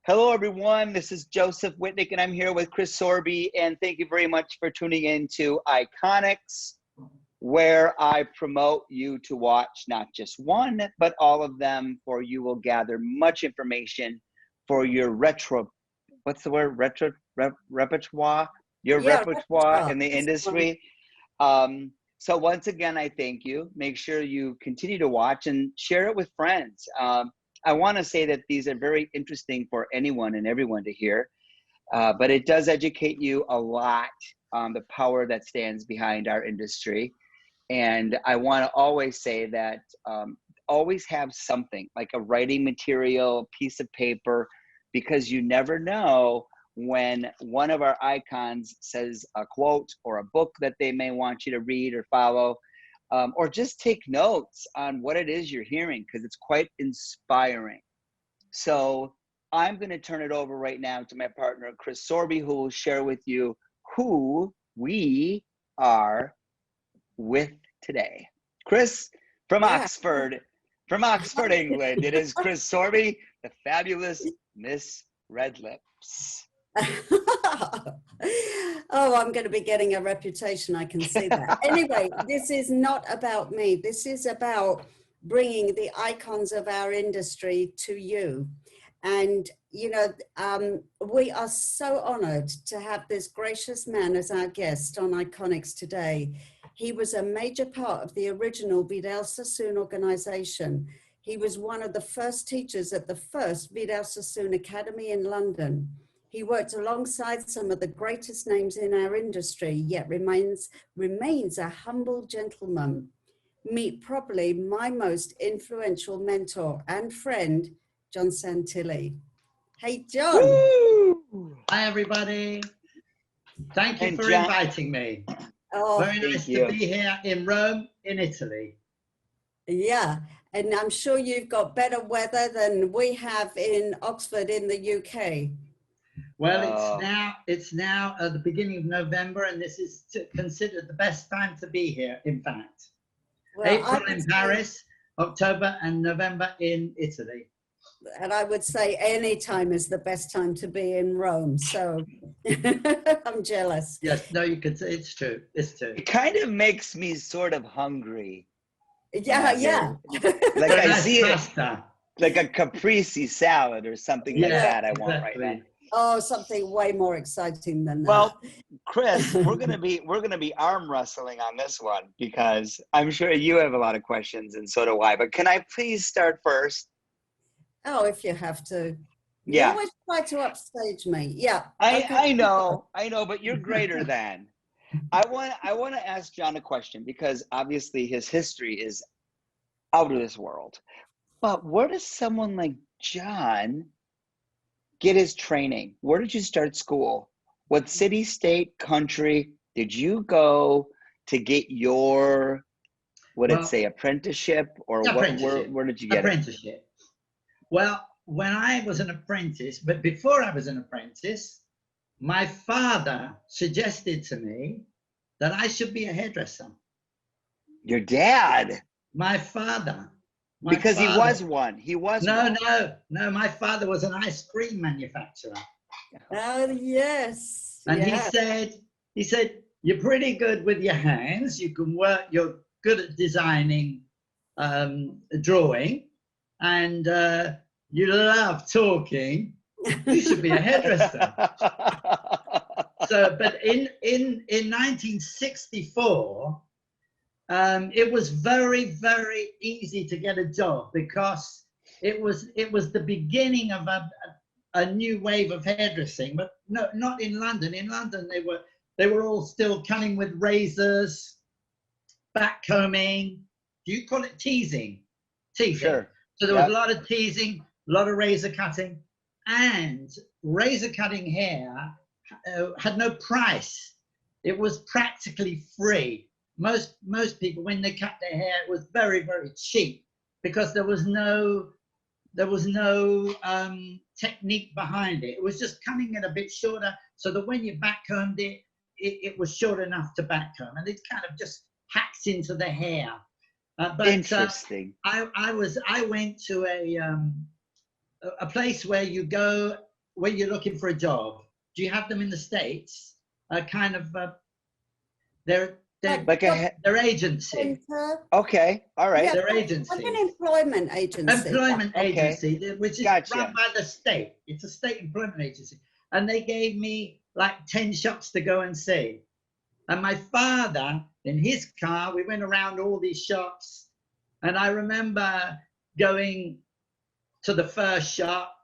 Hello, everyone. This is Joseph Whitnick, and I'm here with Chris Sorby. And thank you very much for tuning in to iConixxx, where I promote you to watch not just one, but all of them, for you will gather much information for your repertoire, your repertoire in the industry. So once again, I thank you. Make sure you continue to watch and share it with friends. I want to say that these are very interesting for anyone and everyone to hear, but it does educate you a lot on the power that stands behind our industry. And I want to always say that always have something like a writing material, piece of paper, because you never know when one of our icons says a quote or a book that they may want you to read or follow. Or just take notes on what it is you're hearing, because it's quite inspiring. So I'm going to turn it over right now to my partner, Chris Sorby, who will share with you who we are with today. Chris, from Oxford, England, it is Chris Sorby, the fabulous Miss Red Lips. Oh, I'm going to be getting a reputation, I can see that. Anyway, this is not about me. This is about bringing the icons of our industry to you. And, you know, we are so honored to have this gracious man as our guest on iConixxx today. He was a major part of the original Vidal Sassoon organization. He was one of the first teachers at the first Vidal Sassoon Academy in London. He worked alongside some of the greatest names in our industry, yet remains a humble gentleman. Meet probably my most influential mentor and friend, John Santilli. Hey, John. Woo! Hi, everybody. Thank you for inviting me. Oh, very nice to be here in Rome, in Italy. Yeah, and I'm sure you've got better weather than we have in Oxford in the UK. Well, it's now at the beginning of November, and this is considered the best time to be here, in fact. Well, April in Paris, October and November in Italy. And I would say any time is the best time to be in Rome, so I'm jealous. Yes, no, you could say it's true, it's true. It kind of makes me sort of hungry. Yeah, yeah. Like I nice see pasta. It, like a caprese salad or something like that I want right now. Oh, something way more exciting than that. Well, Chris, we're gonna be arm wrestling on this one, because I'm sure you have a lot of questions and so do I. But can I please start first? Oh, if you have to. Yeah. You always try to upstage me. Yeah. I know, but you're greater than. I want to ask John a question, because obviously his history is out of this world. But where does someone like John get his training? Where did you start school? What city, state, country did you go to get your, apprenticeship, or where did you get it? Well, when I was an apprentice, but before I was an apprentice, my father suggested to me that I should be a hairdresser. Your dad? My father. Because he was one. He was one. No. My father was an ice cream manufacturer. Oh, yes. And he said, you're pretty good with your hands. You can work. You're good at designing, drawing, and you love talking. You should be a hairdresser. So, but in 1964, it was very, very easy to get a job, because it was the beginning of a new wave of hairdressing. But no, not in London. In London, they were all still cutting with razors, backcombing. Do you call it teasing? Teasing. Sure. So there was a lot of teasing, a lot of razor cutting, and razor cutting hair had no price. It was practically free. Most people, when they cut their hair, it was very, very cheap, because there was no technique behind it. It was just cutting it a bit shorter, so that when you backcombed it, it was short enough to backcomb, and it kind of just hacked into the hair. But interesting. I went to a place where you go when you're looking for a job, do you have them in the States? They're like their agency. Okay, all right. Yeah, Their like agency. an employment agency. Employment Okay. agency, which is run by the state. It's a state employment agency. And they gave me like 10 shops to go and see. And my father, in his car, we went around all these shops. And I remember going to the first shop,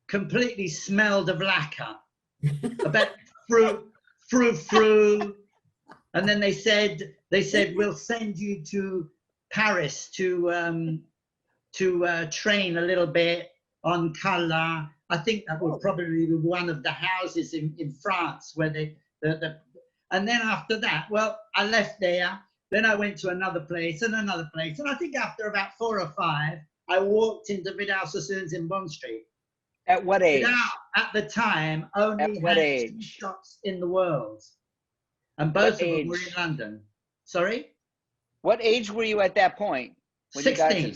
completely smelled of lacquer, about frou. And then they said, we'll send you to Paris to train a little bit on color. I think that would probably be one of the houses in France where and then after that, well, I left there. Then I went to another place and another place. And I think after about 4 or 5, I walked into Vidal Sassoon's in Bond Street. At what age? Vidal, at the time, only had 2 shops in the world. And both of them were in London. Sorry? What age were you at that point? When 16.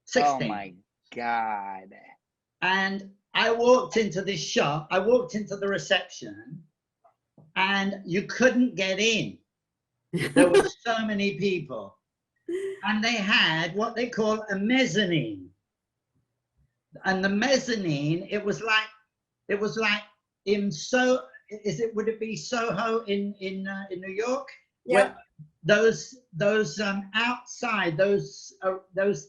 16. Oh my God. And I walked into this shop. I walked into the reception and you couldn't get in. There were so many people. And they had what they call a mezzanine. And the mezzanine, it was like would it be Soho in New York? Yeah. Where those outside, those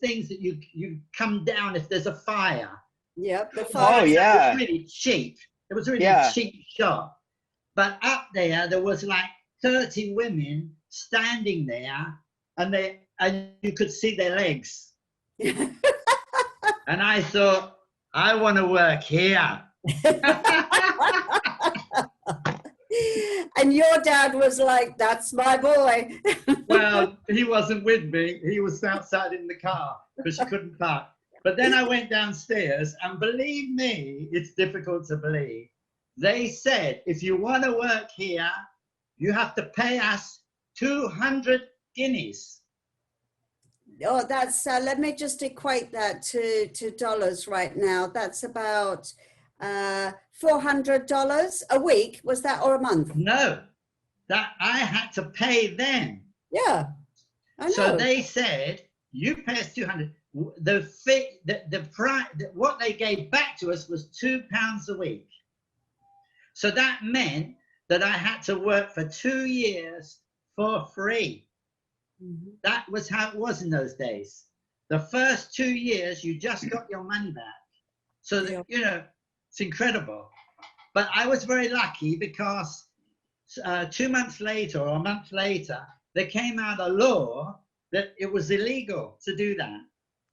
things that you come down if there's a fire. Yep, the fire. Oh yeah. It was really cheap. It was really cheap shop. But up there was like 30 women standing there, and you could see their legs. And I thought, I want to work here. And your dad was like, that's my boy. Well, he wasn't with me. He was outside in the car because she couldn't park. But then I went downstairs, and believe me, it's difficult to believe. They said, if you want to work here, you have to pay us 200 guineas. Oh, that's, let me just equate that to dollars right now. That's about $400 a week. Was that, or a month? No, that I had to pay them. Yeah, I know. So they said, you pay us 200. The price, what they gave back to us was £2 a week. So that meant that I had to work for 2 years for free. Mm-hmm. That was how it was in those days. The first 2 years, you just got your money back. So, that, you know, it's incredible. But I was very lucky because 2 months later or a month later, there came out a law that it was illegal to do that.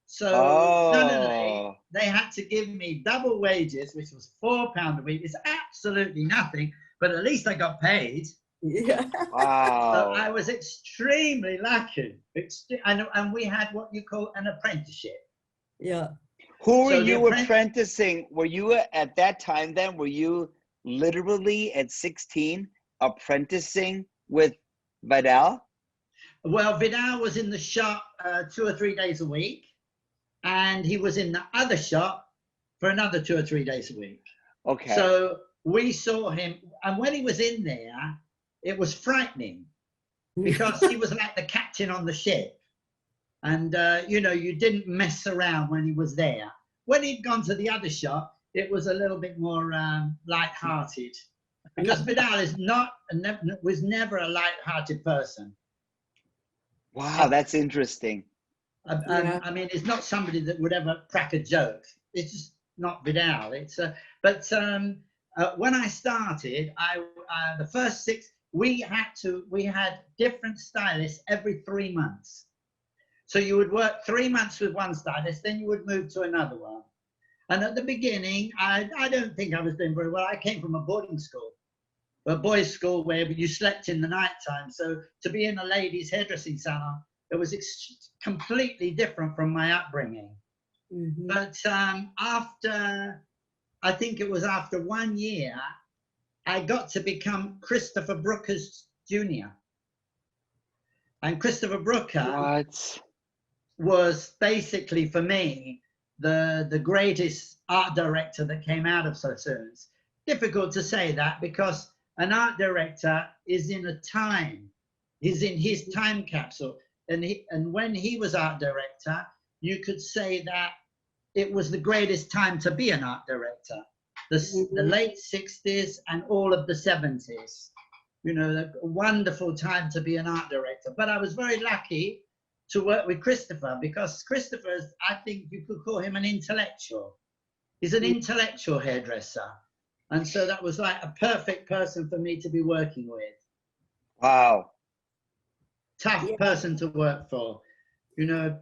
So suddenly they had to give me double wages, which was £4 a week. It's absolutely nothing, but at least I got paid. Yeah. Wow. So I was extremely lucky. And we had what you call an apprenticeship. Yeah. Who were you apprenticing? Were you at that time then? Were you literally at 16 apprenticing with Vidal? Well, Vidal was in the shop 2 or 3 days a week. And he was in the other shop for another 2 or 3 days a week. Okay. So we saw him. And when he was in there, it was frightening because he was like the captain on the ship. And, you know, you didn't mess around when he was there. When he'd gone to the other shop, it was a little bit more light-hearted. Because Vidal was never a light-hearted person. Wow, that's interesting. I mean, it's not somebody that would ever crack a joke. It's just not Vidal. But when I started, the first 6, we had different stylists every 3 months. So you would work 3 months with one stylist, then you would move to another one. And at the beginning, I don't think I was doing very well. I came from a boarding school, a boys' school where you slept in the nighttime. So to be in a ladies' hairdressing salon, it was completely different from my upbringing. Mm-hmm. But I think it was after 1 year, I got to become Christopher Brooker's junior. And Christopher Brooker was basically, for me, the greatest art director that came out of Sassoons. Difficult to say that because an art director is in a time, he's in his time capsule. And when he was art director, you could say that it was the greatest time to be an art director. The late 60s and all of the 70s. You know, a wonderful time to be an art director. But I was very lucky to work with Christopher, because Christopher is, I think you could call him an intellectual. He's an intellectual hairdresser. And so that was like a perfect person for me to be working with. Wow. Tough person to work for. You know,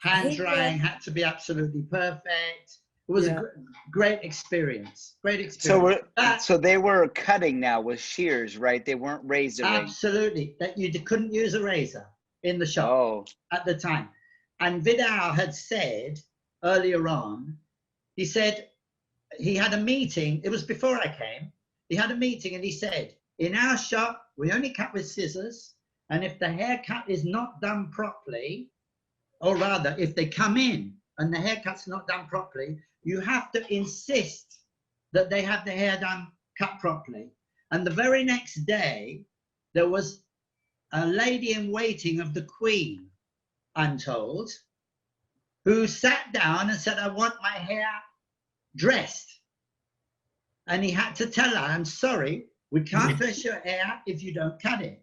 hand drying had to be absolutely perfect. It was a great experience. Great experience. So they were cutting now with shears, right? They weren't razoring. Absolutely. That you couldn't use a razor in the shop at the time. And Vidal had said earlier on, he said he had a meeting. It was before I came. He had a meeting and he said, in our shop, we only cut with scissors. And if the haircut is not done properly, or rather, if they come in and the haircut's not done properly, you have to insist that they have the hair done, cut properly. And the very next day, there was a lady in waiting of the Queen, I'm told, who sat down and said, I want my hair dressed. And he had to tell her, I'm sorry, we can't dress your hair if you don't cut it.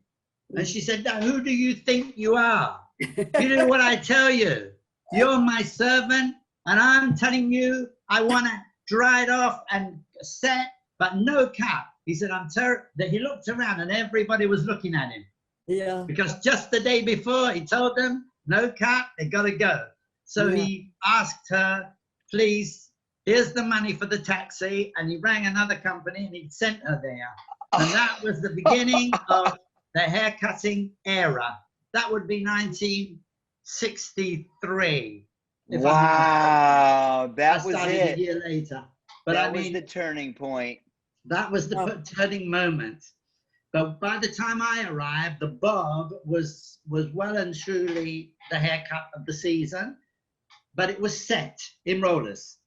And she said, now, who do you think you are? You do what I tell you. You're my servant, and I'm telling you, I want to dry it off and set, but no cut. He said, that he looked around and everybody was looking at him. Yeah. Because just the day before, he told them, no cut, they got to go. So he asked her, please, here's the money for the taxi. And he rang another company and he sent her there. And that was the beginning of the haircutting era. That would be 1963. Wow, that was it. A year later. But that was the turning point. That was the turning moment. But by the time I arrived, the bob was well and truly the haircut of the season, but it was set in rollers.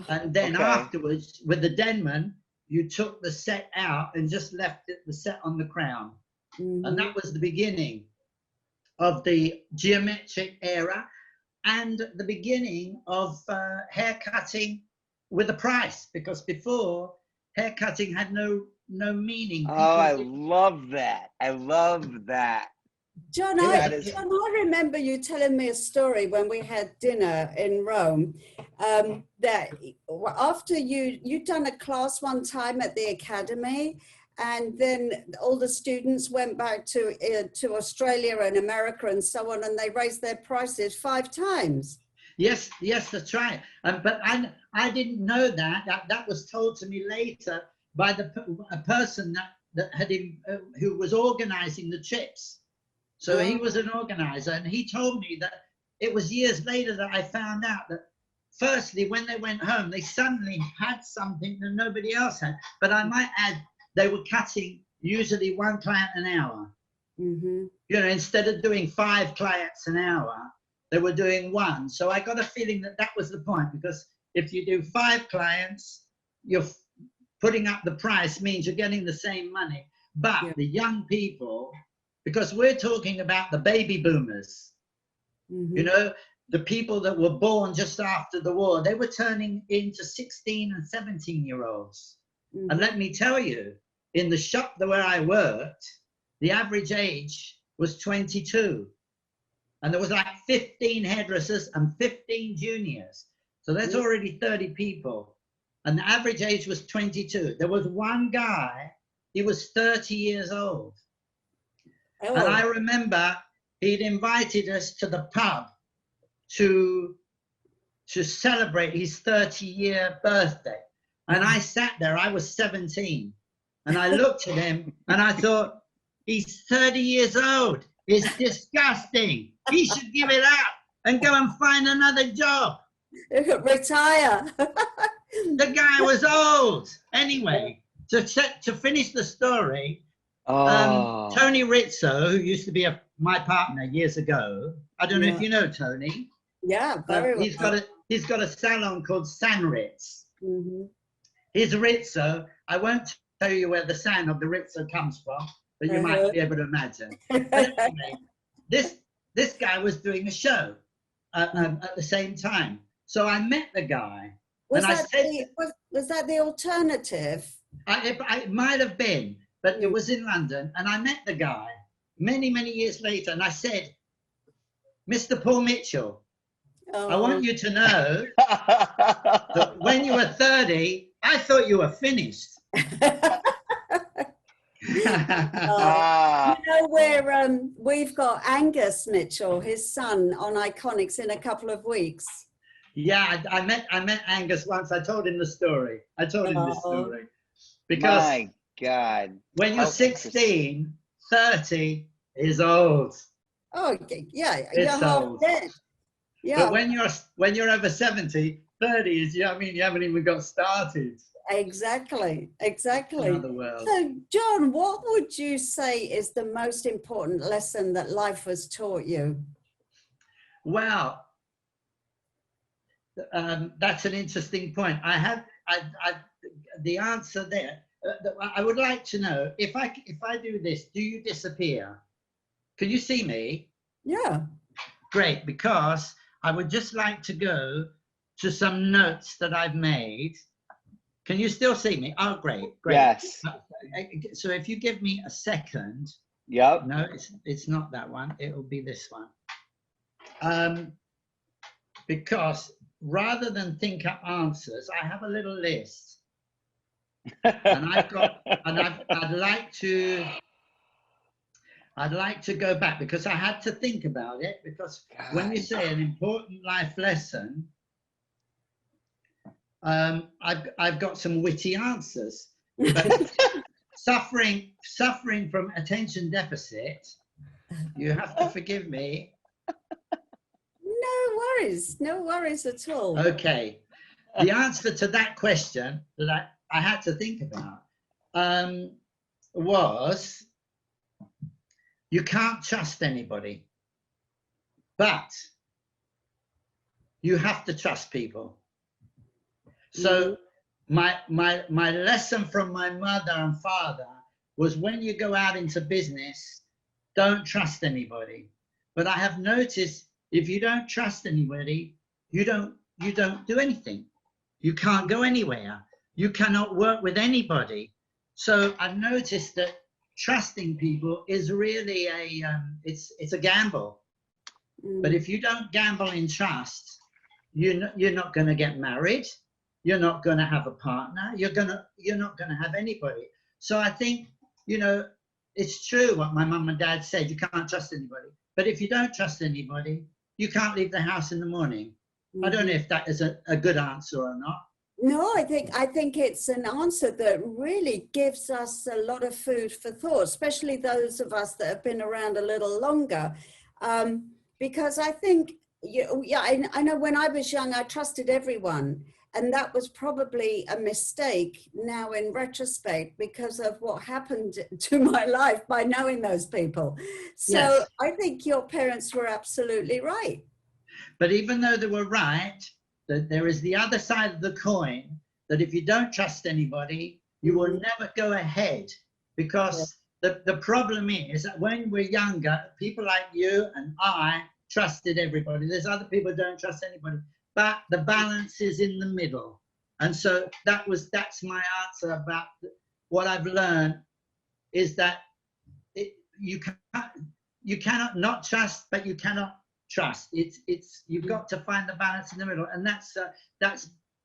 And then afterwards, with the Denman, you took the set out and just left the set on the crown. And that was the beginning of the geometric era and the beginning of haircutting with a price, because before, haircutting had no meaning. I love that. I love that. John, I remember you telling me a story when we had dinner in Rome, that after you'd done a class one time at the academy, and then all the students went back to Australia and America and so on, and they raised their prices 5 times. Yes, that's right. But I didn't know that. That was told to me later by a person who was organizing the trips. So he was an organizer, and he told me that it was years later that I found out that firstly, when they went home, they suddenly had something that nobody else had. But I might add, they were cutting usually 1 client an hour. You know, instead of doing 5 clients an hour, they were doing 1. So I got a feeling that that was the point, because if you do 5 clients, you're putting up the price, means you're getting the same money. But the young people, because we're talking about the baby boomers, you know, the people that were born just after the war, they were turning into 16 and 17-year-olds. And let me tell you, in the shop where I worked, the average age was 22. And there was like 15 hairdressers and 15 juniors. So that's already 30 people. And the average age was 22. There was one guy, he was 30 years old. And I remember he'd invited us to the pub to celebrate his 30-year birthday. And I sat there, I was 17. And I looked at him and I thought, he's 30 years old. It's disgusting. He should give it up and go and find another job. Retire. The guy was old. Anyway, to finish the story, Tony Rizzo, who used to be my partner years ago, I don't know if you know Tony. Yeah, very well. he's got a salon called San Ritz. Mm-hmm. His Rizzo, I won't tell you where the San of the Rizzo comes from, but you might be able to imagine. But anyway, this guy was doing a show at the same time. So I met the guy. Was and that I said, was that the alternative? it might have been, but it was in London. And I met the guy many, many years later. And I said, Mr. Paul Mitchell, I want you to know that when you were 30, I thought you were finished. We've got Angus Mitchell, his son, on iConixxx in a couple of weeks. Yeah, I met Angus once. I told him the story. Because my God, when you're 16, 30 is old. Oh yeah, It's you're half old. dead. Yeah. But when you're over 70, 30 is, you haven't even got started. Exactly. Another world. So, John, what would you say is the most important lesson that life has taught you? Well, that's an interesting point. The answer there. I would like to know, if I do this, do you disappear? Can you see me? Yeah. Great, because I would just like to go to some notes that I've made. Can you still see me? Oh, great. Yes. So if you give me a second. Yep. No, it's not that one. It will be this one. Because rather than think up answers, I have a little list. And I'd like to go back, because I had to think about it, because when you say an important life lesson, I've got some witty answers. But suffering from attention deficit, you have to forgive me. No worries at all. Okay, the answer to that question that I had to think about was, you can't trust anybody, but you have to trust people. So my lesson from my mother and father was, when you go out into business, don't trust anybody. But I have noticed, if you don't trust anybody, you don't do anything. You can't go anywhere. You cannot work with anybody. So I've noticed that trusting people is really it's a gamble. But if you don't gamble in trust, you're not going to get married. You're not going to have a partner. You're not going to have anybody. So I think, it's true what my mum and dad said. You can't trust anybody. But if you don't trust anybody, you can't leave the house in the morning. I don't know if that is a good answer or not. No, I think it's an answer that really gives us a lot of food for thought, especially those of us that have been around a little longer. Because I think, I know when I was young, I trusted everyone. And that was probably a mistake now in retrospect, because of what happened to my life by knowing those people. So yes. I think your parents were absolutely right. But even though they were right, there is the other side of the coin, that if you don't trust anybody, you will never go ahead. Because the problem is that when we're younger, people like you and I trusted everybody. There's other people who don't trust anybody. But the balance is in the middle. And so that's my answer about what I've learned, is that you cannot not trust, but you cannot trust. You've got to find the balance in the middle. And that's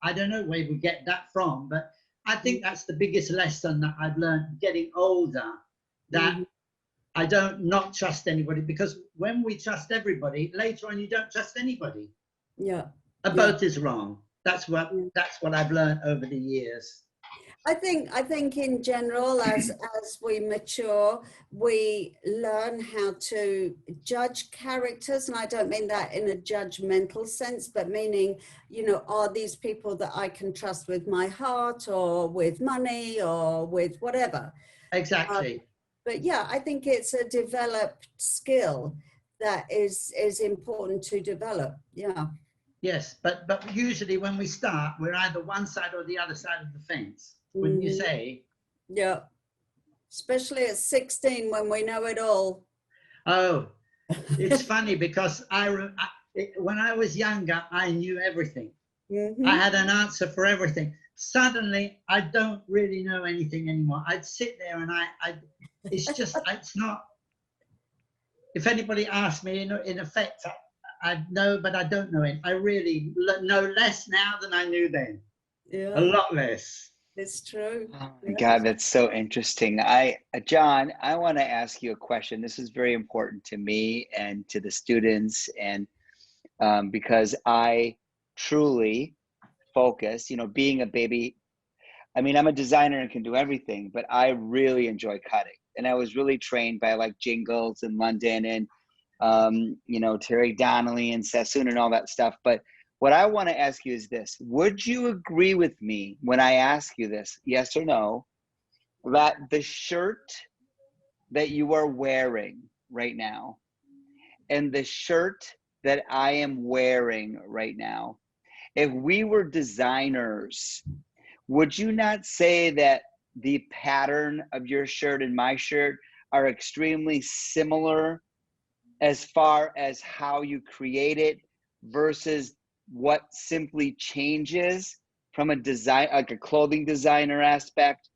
I don't know where we get that from, but I think that's the biggest lesson that I've learned getting older, that I don't not trust anybody, because when we trust everybody, later on you don't trust anybody. Yeah. Both is wrong. That's what I've learned over the years. I think in general, as we mature, we learn how to judge characters, and I don't mean that in a judgmental sense, but meaning, are these people that I can trust with my heart, or with money, or with whatever? Exactly. But yeah, I think it's a developed skill that is important to develop. Yeah. Yes, but usually when we start, we're either one side or the other side of the fence. Wouldn't you say? Yeah, especially at 16 when we know it all. Oh, it's funny because when I was younger, I knew everything. I had an answer for everything. Suddenly, I don't really know anything anymore. I'd sit there and it's just, it's not, if anybody asked me, in effect, I know, but I don't know it. I really know less now than I knew then. Yeah, a lot less. It's true. Oh my God, that's so interesting. John, I want to ask you a question. This is very important to me and to the students, and because I truly focus, being a baby. I mean, I'm a designer and can do everything, but I really enjoy cutting. And I was really trained by like Jingles in London and, Terry Donnelly and Sassoon and all that stuff. But what I want to ask you is this: would you agree with me when I ask you this, yes or no, that the shirt that you are wearing right now and the shirt that I am wearing right now, if we were designers, would you not say that the pattern of your shirt and my shirt are extremely similar as far as how you create it versus what simply changes from a design, like a clothing designer aspect,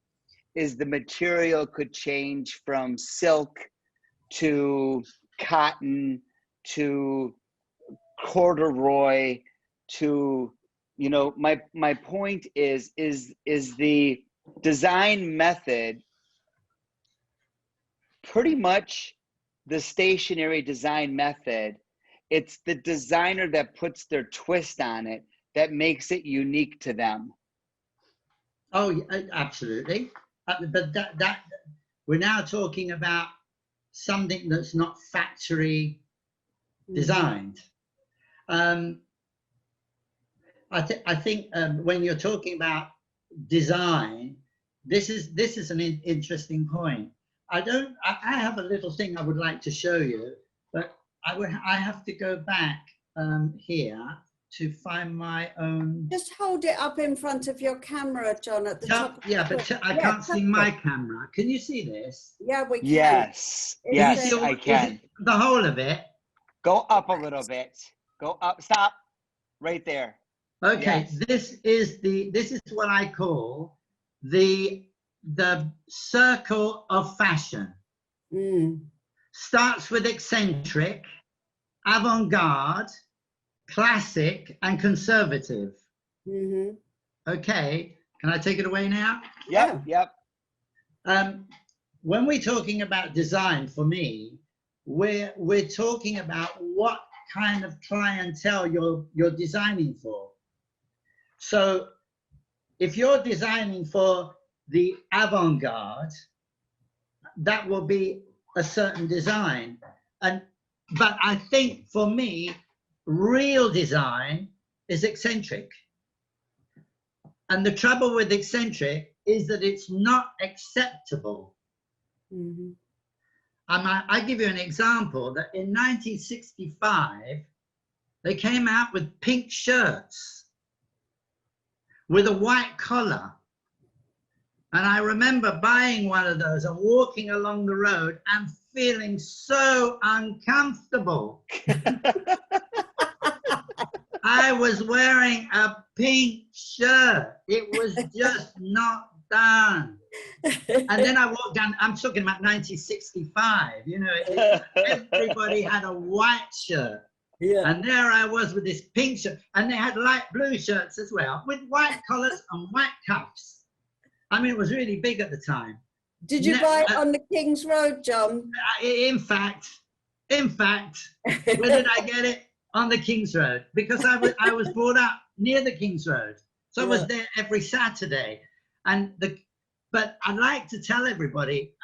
is the material could change from silk to cotton to corduroy to, my point is the design method pretty much the stationary design method? It's the designer that puts their twist on it that makes it unique to them. Oh, absolutely. But that we're now talking about something that's not factory designed. I think when you're talking about design, this is an interesting point. I have a little thing I would like to show you, but I have to go back here to find my own. Just hold it up in front of your camera, John, at the top. Yeah, but I can't see my camera. Can you see this? Yeah, we can. Yes, yes, I can. The whole of it? Go up a little bit. Go up. Stop. Right there. Okay, yes. This is what I call the circle of fashion. Starts with eccentric, avant-garde, classic, and conservative. Okay, can I take it away now? Yep. When we're talking about design, for me, we're talking about what kind of clientele you're designing for. So if you're designing for the avant-garde, that will be a certain design. But I think for me, real design is eccentric. And the trouble with eccentric is that it's not acceptable. I give you an example that in 1965, they came out with pink shirts with a white collar. And I remember buying one of those and walking along the road and feeling so uncomfortable. I was wearing a pink shirt. It was just not done. And then I walked down, I'm talking about 1965, everybody had a white shirt. Yeah. And there I was with this pink shirt, and they had light blue shirts as well, with white collars and white cuffs. I mean, it was really big at the time. Did you buy it on the King's Road, John? In fact, where did I get it? On the King's Road, because I was brought up near the King's Road. So I was there every Saturday. But I'd like to tell everybody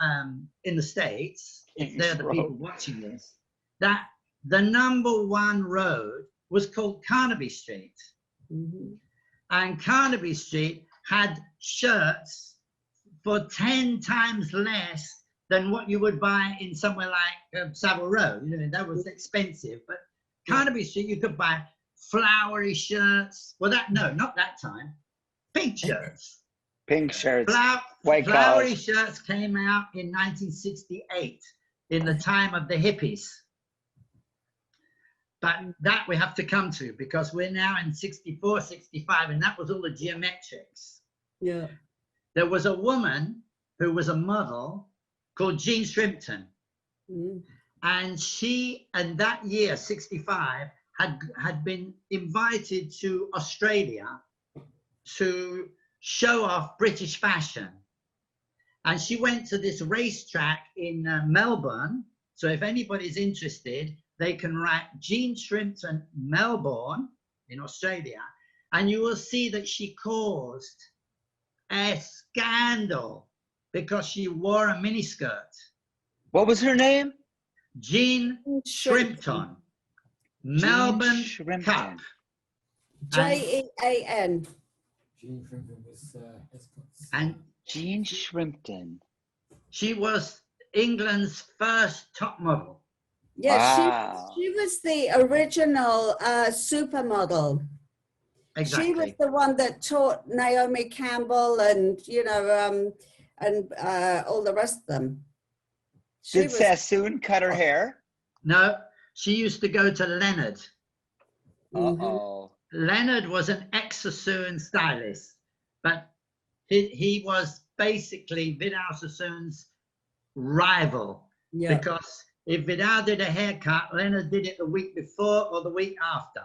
in the States, if they're the people watching this, that the #1 road was called Carnaby Street. And Carnaby Street had shirts for 10 times less than what you would buy in somewhere like Savile Row. That was expensive. But Carnaby Street, you could buy flowery shirts. Well, not that time. Pink shirts. Pink shirts. White Flowery collars. shirts came out in 1968 in the time of the hippies. But that we have to come to because we're now in 64, 65, and that was all the geometrics. Yeah. There was a woman who was a model called Jean Shrimpton. Mm. And she, and that year, 65, had been invited to Australia to show off British fashion. And she went to this racetrack in Melbourne. So if anybody's interested, they can write Jean Shrimpton, Melbourne in Australia, and you will see that she caused a scandal because she wore a miniskirt. What was her name? Jean Shrimpton, Melbourne Shrimpton. Cup. Jean. Jean Shrimpton was escorts. And Jean Shrimpton. she was England's first top model. Yeah, Wow. she was the original supermodel. Exactly. She was the one that taught Naomi Campbell and, you know, and all the rest of them. Did Sassoon cut her hair? No, she used to go to Leonard. Uh-oh. Leonard was an ex-Sassoon stylist, but he was basically Vidal Sassoon's rival. Yeah. Because if Vidal did a haircut, Leonard did it the week before or the week after.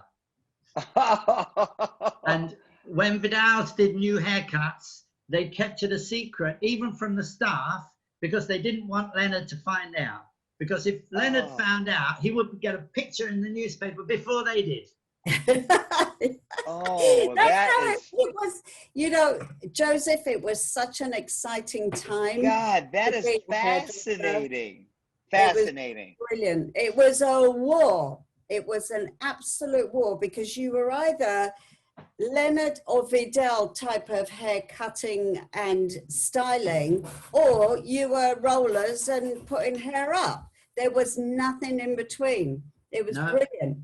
And when Vidal's did new haircuts, they kept it a secret, even from the staff, because they didn't want Leonard to find out. Because if Leonard found out, he would get a picture in the newspaper before they did. Oh, It was, you know, Joseph, it was such an exciting time. God, that to is be a hairdresser. fascinating. Fascinating. Brilliant. It was a war. It was an absolute war because you were either Leonard or Vidal type of hair cutting and styling, or you were rollers and putting hair up. There was nothing in between. It was brilliant.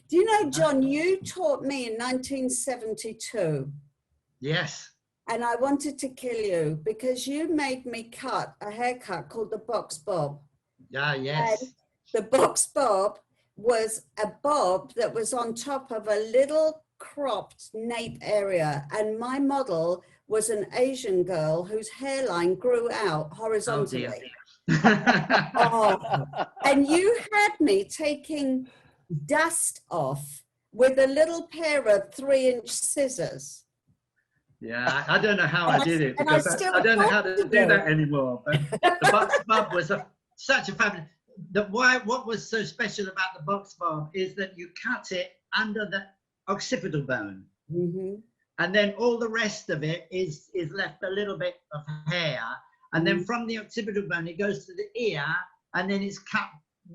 Do you know, John, you taught me in 1972. Yes. And I wanted to kill you because you made me cut a haircut called the box bob. Yeah, yes. And the box bob was a bob that was on top of a little cropped nape area. And my model was an Asian girl whose hairline grew out horizontally. Oh, and you had me taking dust off with a little pair of 3-inch scissors. Yeah, I don't know how I did it because I I don't know how to do that anymore. But the box bob was such a fabulous. What was so special about the box bob is that you cut it under the occipital bone, and then all the rest of it is left a little bit of hair, and then from the occipital bone it goes to the ear, and then it's cut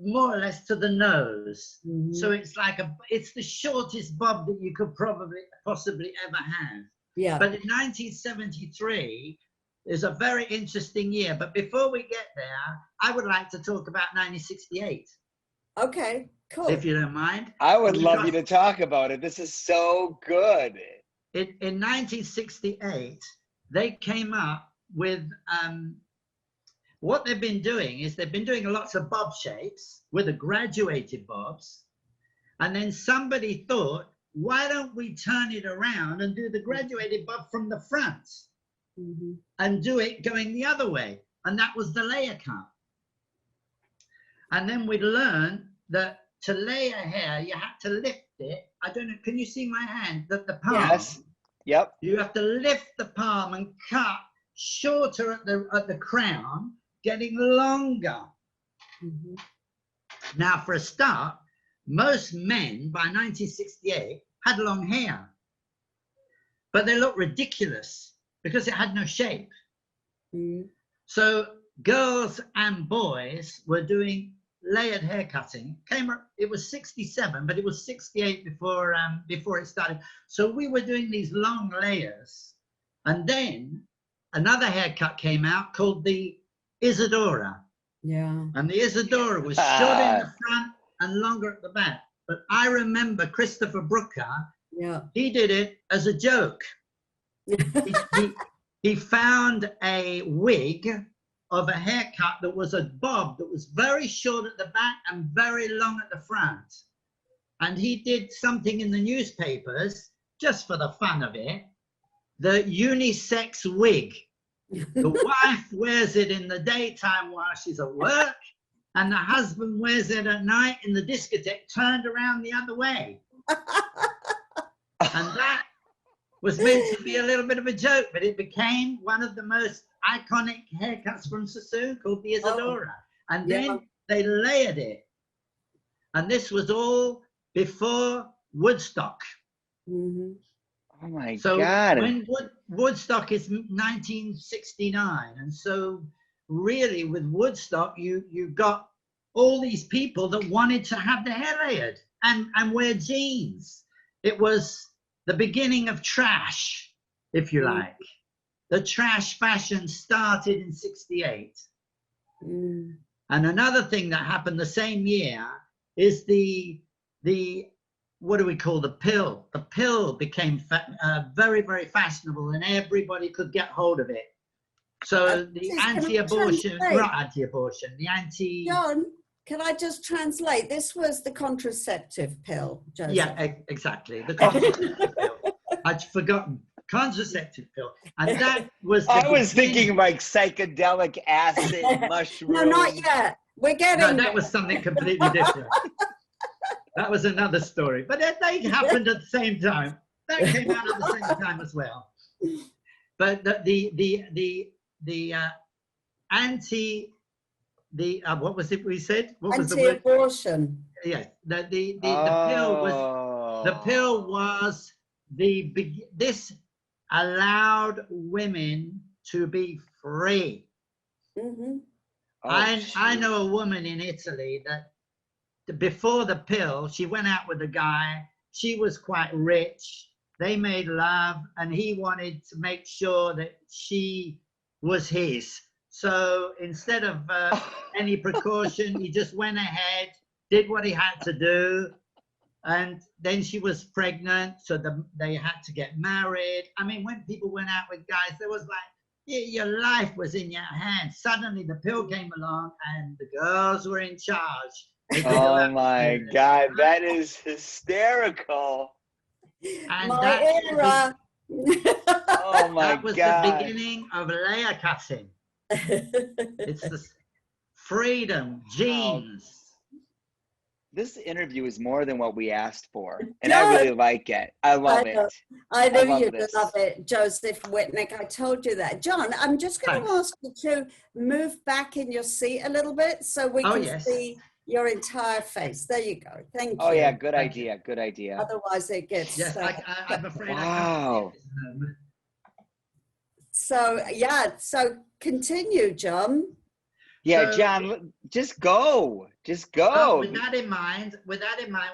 more or less to the nose. So it's like it's the shortest bob that you could possibly ever have. Yeah. But in 1973 is a very interesting year. But before we get there, I would like to talk about 1968. Okay, cool. If you don't mind. I would love you to talk about it. This is so good. In 1968, they came up with what they've been doing is they've been doing lots of bob shapes with the graduated bobs. And then somebody thought, why don't we turn it around and do the graduated bob from the front and do it going the other way? And that was the layer cut. And then we learned that to layer hair, you had to lift it. I don't know, can you see my hand? That the palm. Yes. Yep. You have to lift the palm and cut shorter at the crown, getting longer. Now, for a start, most men by 1968 had long hair, but they looked ridiculous because it had no shape. So girls and boys were doing layered hair cutting. It was 67, but it was 68 before it started. So we were doing these long layers, and then another haircut came out called the Isadora. Yeah. And the Isadora was short in the front and longer at the back. But I remember Christopher Brooker, Yeah. he did it as a joke. He found a wig of a haircut that was a bob that was very short at the back and very long at the front. And he did something in the newspapers, just for the fun of it, the unisex wig. The wife wears it in the daytime while she's at work, and the husband wears it at night in the discotheque, turned around the other way. And that was meant to be a little bit of a joke, but it became one of the most iconic haircuts from Sassoon, called the Isadora. And then they layered it. And this was all before Woodstock. Mm-hmm. Oh my So God. when Woodstock is 1969, and so really with Woodstock, you got all these people that wanted to have their hair layered and wear jeans. It was the beginning of trash, if you like. The trash fashion started in 68. And another thing that happened the same year is the what do we call the pill? The pill became very, very fashionable, and everybody could get hold of it. So the anti-abortion, not anti-abortion, the anti... John, can I just translate? This was the contraceptive pill, Joseph. Yeah, exactly. The contraceptive pill. I'd forgotten. Contraceptive pill. And that was... I was thinking like psychedelic acid, mushroom. No, not yet. We're getting... No, that was something completely different. That was another story. But they happened at the same time. That came out at the same time as well. But the what was it we said? What was the word? Anti-abortion. Yes. The pill was this allowed women to be free. Mm-hmm. I know a woman in Italy that before the pill, she went out with a guy. She was quite rich. They made love, and he wanted to make sure that she was his. So instead of any precaution, he just went ahead, did what he had to do. And then she was pregnant, so they had to get married. I mean, when people went out with guys, there was like, your life was in your hands. Suddenly the pill came along and the girls were in charge. Oh my God, that is hysterical. And My era. Oh my that was God. the beginning of layer cutting. It's the freedom, jeans. This interview is more than what we asked for, and I really like it. I love it. I know you'd love it, Joseph Whitnick. I told you that. John, I'm just going to ask you to move back in your seat a little bit so we can see your entire face. There you go. Thank you. Oh yeah, good idea. Good idea. Otherwise it gets... Yes, I'm afraid wow. I can't see it at this moment. So, yeah, so continue, John. Yeah, so, John, just go. Just go. With that in mind,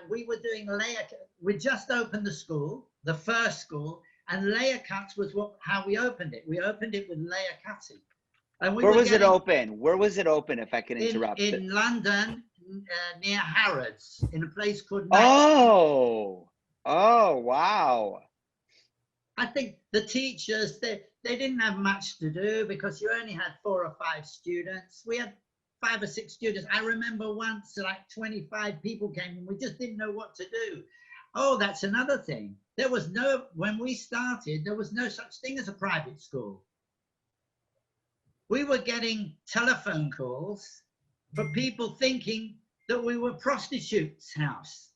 we were doing layer. We just opened the school, the first school, and layer cuts was how we opened it. We opened it with layer cutting. And where was it open? Where was it open, if I can interrupt? In London, near Harrods, in a place called... Oh, wow. I think the teachers, they didn't have much to do because you only had 4 or 5 students. We had 5 or 6 students. I remember once like 25 people came and we just didn't know what to do. Oh, that's another thing. When we started, there was no such thing as a private school. We were getting telephone calls for people thinking that we were prostitutes' house.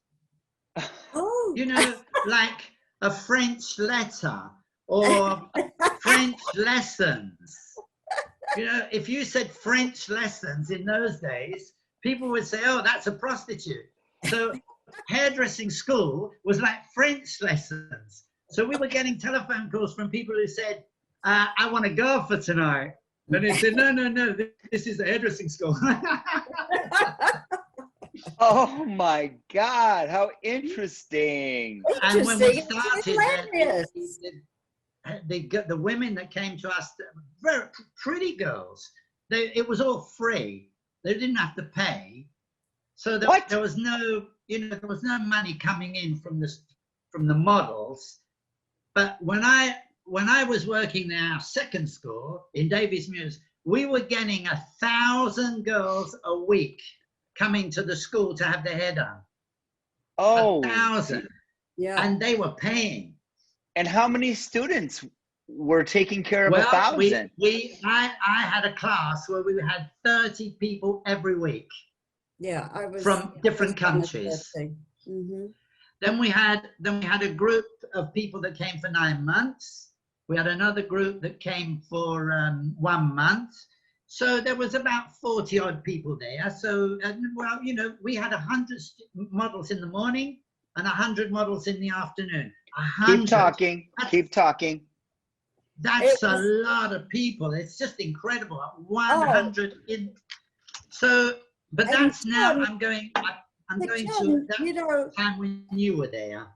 Oh. You know, like a French letter or French lessons. You know, if you said French lessons in those days, people would say, oh, that's a prostitute. So hairdressing school was like French lessons. So we were getting telephone calls from people who said, I want a girl for tonight. And they said, no, this is a hairdressing school. Oh my God, how interesting. And when we started, the women that came to us, very pretty girls, it was all free. They didn't have to pay. So there was no you know, there was no money coming in from the models. But when I was working in our second school in Davies Mews, we were getting 1,000 girls a week coming to the school to have their hair done. Oh, 1,000. Yeah. And they were paying. and how many students were taking care of 1,000? I had a class where we had 30 people every week. Yeah, I was from different countries. Mm-hmm. Then we had a group of people that came for 9 months. We had another group that came for 1 month. So there was about 40 odd people there. So, well, you know, we had 100 models in the morning and 100 models in the afternoon. 100. Keep talking. Keep talking. That's a lot of people. It's just incredible. 100 in. So, but that's now. I'm going to that, you know, time when you were there.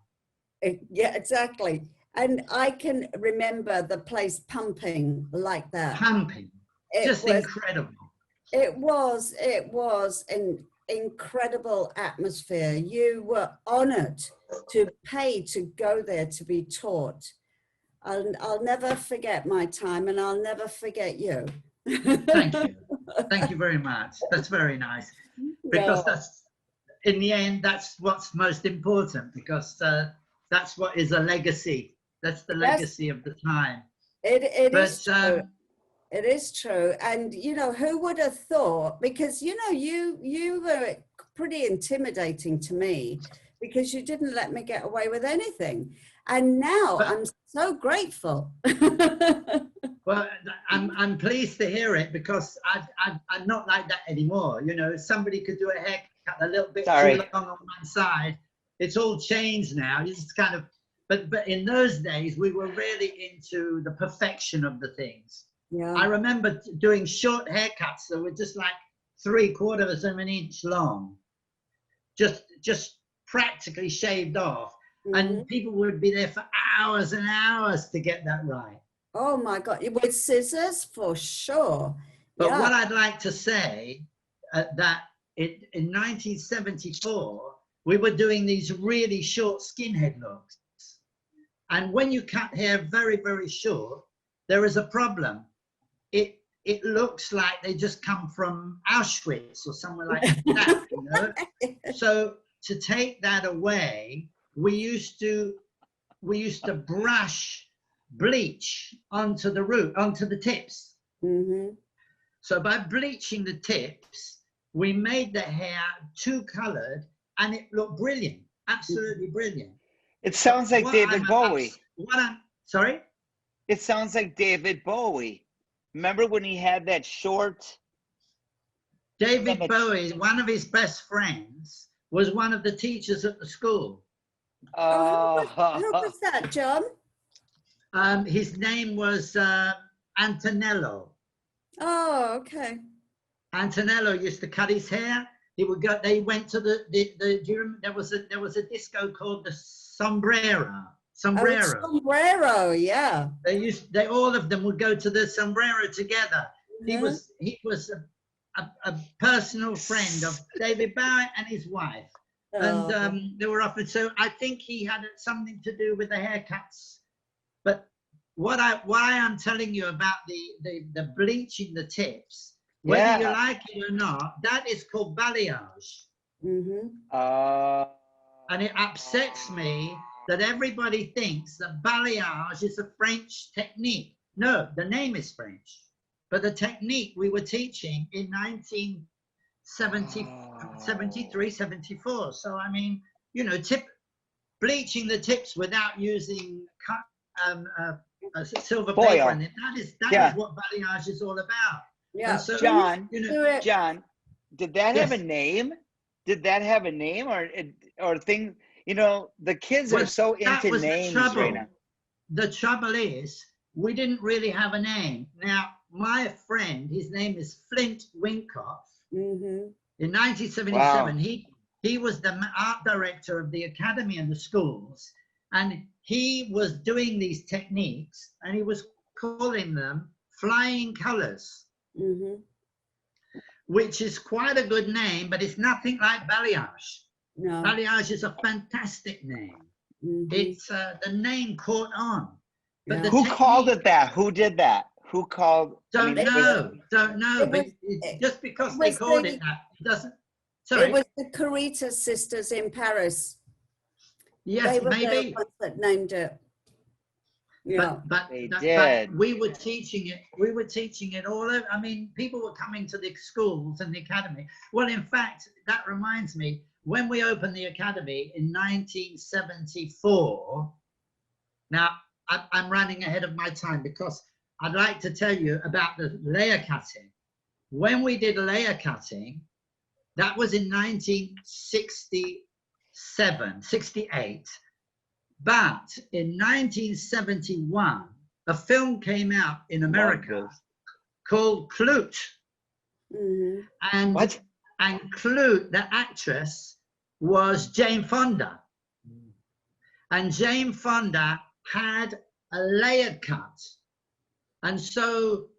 Yeah, exactly. And I can remember the place pumping like that. Pumping. Just incredible. It was an incredible atmosphere. You were honored to pay to go there to be taught. And I'll never forget my time, and I'll never forget you. Thank you. Thank you very much. That's very nice. Because that's, in the end, that's what's most important, because that's what is a legacy. That's the legacy of the time. It is true. It is true. And, you know, who would have thought, because, you know, you were pretty intimidating to me because you didn't let me get away with anything. And now I'm so grateful. Well, I'm pleased to hear it, because I'm not like that anymore. You know, somebody could do a haircut a little bit too long on one side. It's all changed now. It's kind of, but in those days, we were really into the perfection of the things. Yeah. I remember doing short haircuts that were just like 3/4 of an inch long, just practically shaved off. Mm-hmm. And people would be there for hours and hours to get that right. Oh my God, with scissors for sure. But what I'd like to say, that in 1974, we were doing these really short skinhead looks. And when you cut hair very, very short, there is a problem. It looks like they just come from Auschwitz or somewhere like that, you know? So to take that away, we used to brush bleach onto the root, onto the tips. Mm-hmm. So by bleaching the tips, we made the hair 2-colored, and it looked brilliant, absolutely brilliant. It sounds like David Bowie. Sorry? It sounds like David Bowie. Remember when he had that short? David Bowie, one of his best friends, was one of the teachers at the school. Who was that, John? His name was Antonello. Oh, okay. Antonello used to cut his hair. He would go. They went to do you remember, there was a disco called the Sombrero. Oh, Sombrero, yeah. They all of them would go to the Sombrero together. Mm-hmm. He was a personal friend of David Bowie and his wife. Oh. And they were often, so I think he had something to do with the haircuts. But why I'm telling you about the bleaching the tips, whether you like it or not, that is called balayage. Mm-hmm. And it upsets me that everybody thinks that balayage is a French technique. No, the name is French, but the technique we were teaching in 1973, 74. So, I mean, you know, bleaching the tips without using silver paper, and that is what balayage is all about. Yeah, so, John, you know, John, did that have a name? Did that have a name or thing? You know, the kids are so into names right now. The trouble is, we didn't really have a name. Now, my friend, his name is Flint Winkoff. Mm-hmm. In 1977, he was the art director of the academy and the schools, and he was doing these techniques, and he was calling them flying colors, mm-hmm. which is quite a good name, but it's nothing like balayage. No. Balayage is a fantastic name. It's the name caught on. But the Who called technique- it that? Who did that? Who called? Don't know. But just because they called it that, it doesn't. Sorry. It was the Carita sisters in Paris. Yes, They were maybe. the ones that named it. Yeah. But They but did. we were teaching it. We were teaching it all over. I mean, people were coming to the schools and the academy. Well, in fact, that reminds me. When we opened the academy in 1974. Now I'm running ahead of my time because I'd like to tell you about the layer cutting. When we did layer cutting, that was in 1967, 68. But in 1971, a film came out in America called Clute. And Clute, the actress, was Jane Fonda. And Jane Fonda had a layered cut. And so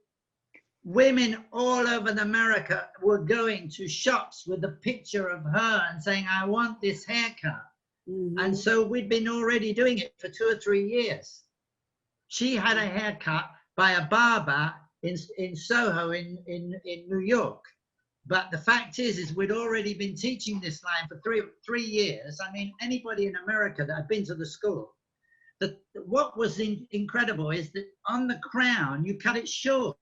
women all over America were going to shops with a picture of her and saying, I want this haircut. And so we'd been already doing it for 2 or 3 years. She had a haircut by a barber in Soho in New York. But the fact is we'd already been teaching this line for three years. I mean, anybody in America that had been to the school, what was incredible is that on the crown, you cut it short.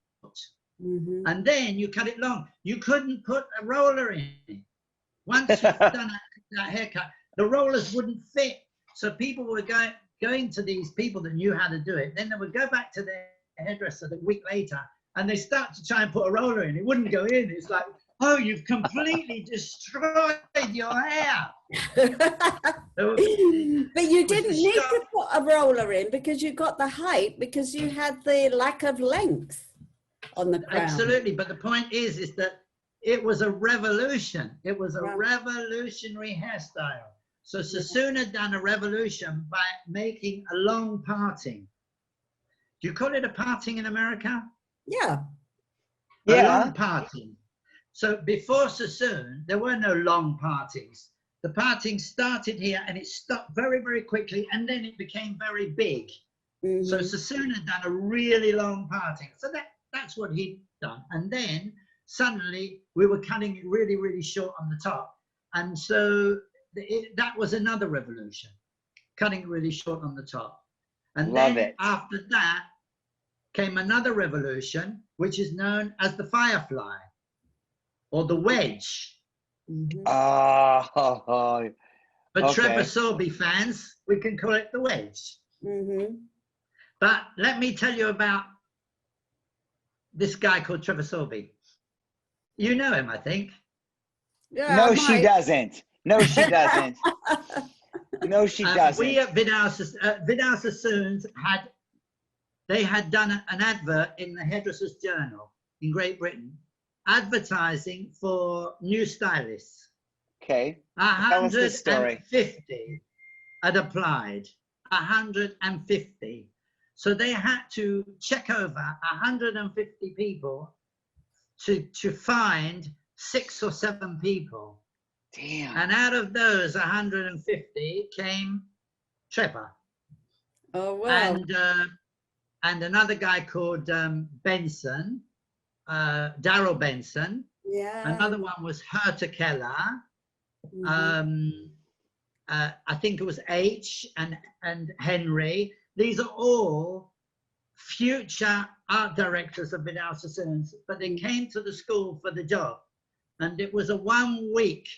And then you cut it long. You couldn't put a roller in it. Once you've done that haircut, the rollers wouldn't fit. So people were going to these people that knew how to do it. Then they would go back to their hairdresser the week later and they start to try and put a roller in. It wouldn't go in. It's like, oh, you've completely destroyed your hair. But you didn't need to put a roller in because you got the height because you had the lack of length on the crown. Absolutely. But the point is that it was a revolution. It was a revolutionary hairstyle. So Sassoon had done a revolution by making a long parting. Do you call it a parting in America? Yeah. A long parting. So before Sassoon, there were no long partings. The parting started here and it stopped very, very quickly, and then it became very big. So Sassoon had done a really long parting. So that's what he'd done. And then suddenly we were cutting it really, really short on the top. And so that was another revolution, cutting it really short on the top. And then after that came another revolution, which is known as the firefly or the wedge. For Trevor Sorbie fans, we can call it the wedge. But let me tell you about this guy called Trevor Sorbie. You know him, I think. Yeah, no, she doesn't. No, she doesn't. No, she doesn't. We at Vidal Sassoons had done an advert in the Hairdressers Journal in Great Britain, advertising for new stylists. Okay. Tell us this story. 150 had applied. 150. So they had to check over 150 people to find 6 or 7 people. Damn. And out of those 150 came Trevor. Oh, wow. And another guy called Benson, Daryl Benson. Yeah. Another one was Herta Keller. I think it was H and Henry. These are all future art directors of Vidal Sassoons, but they came to the school for the job. And it was a 1 week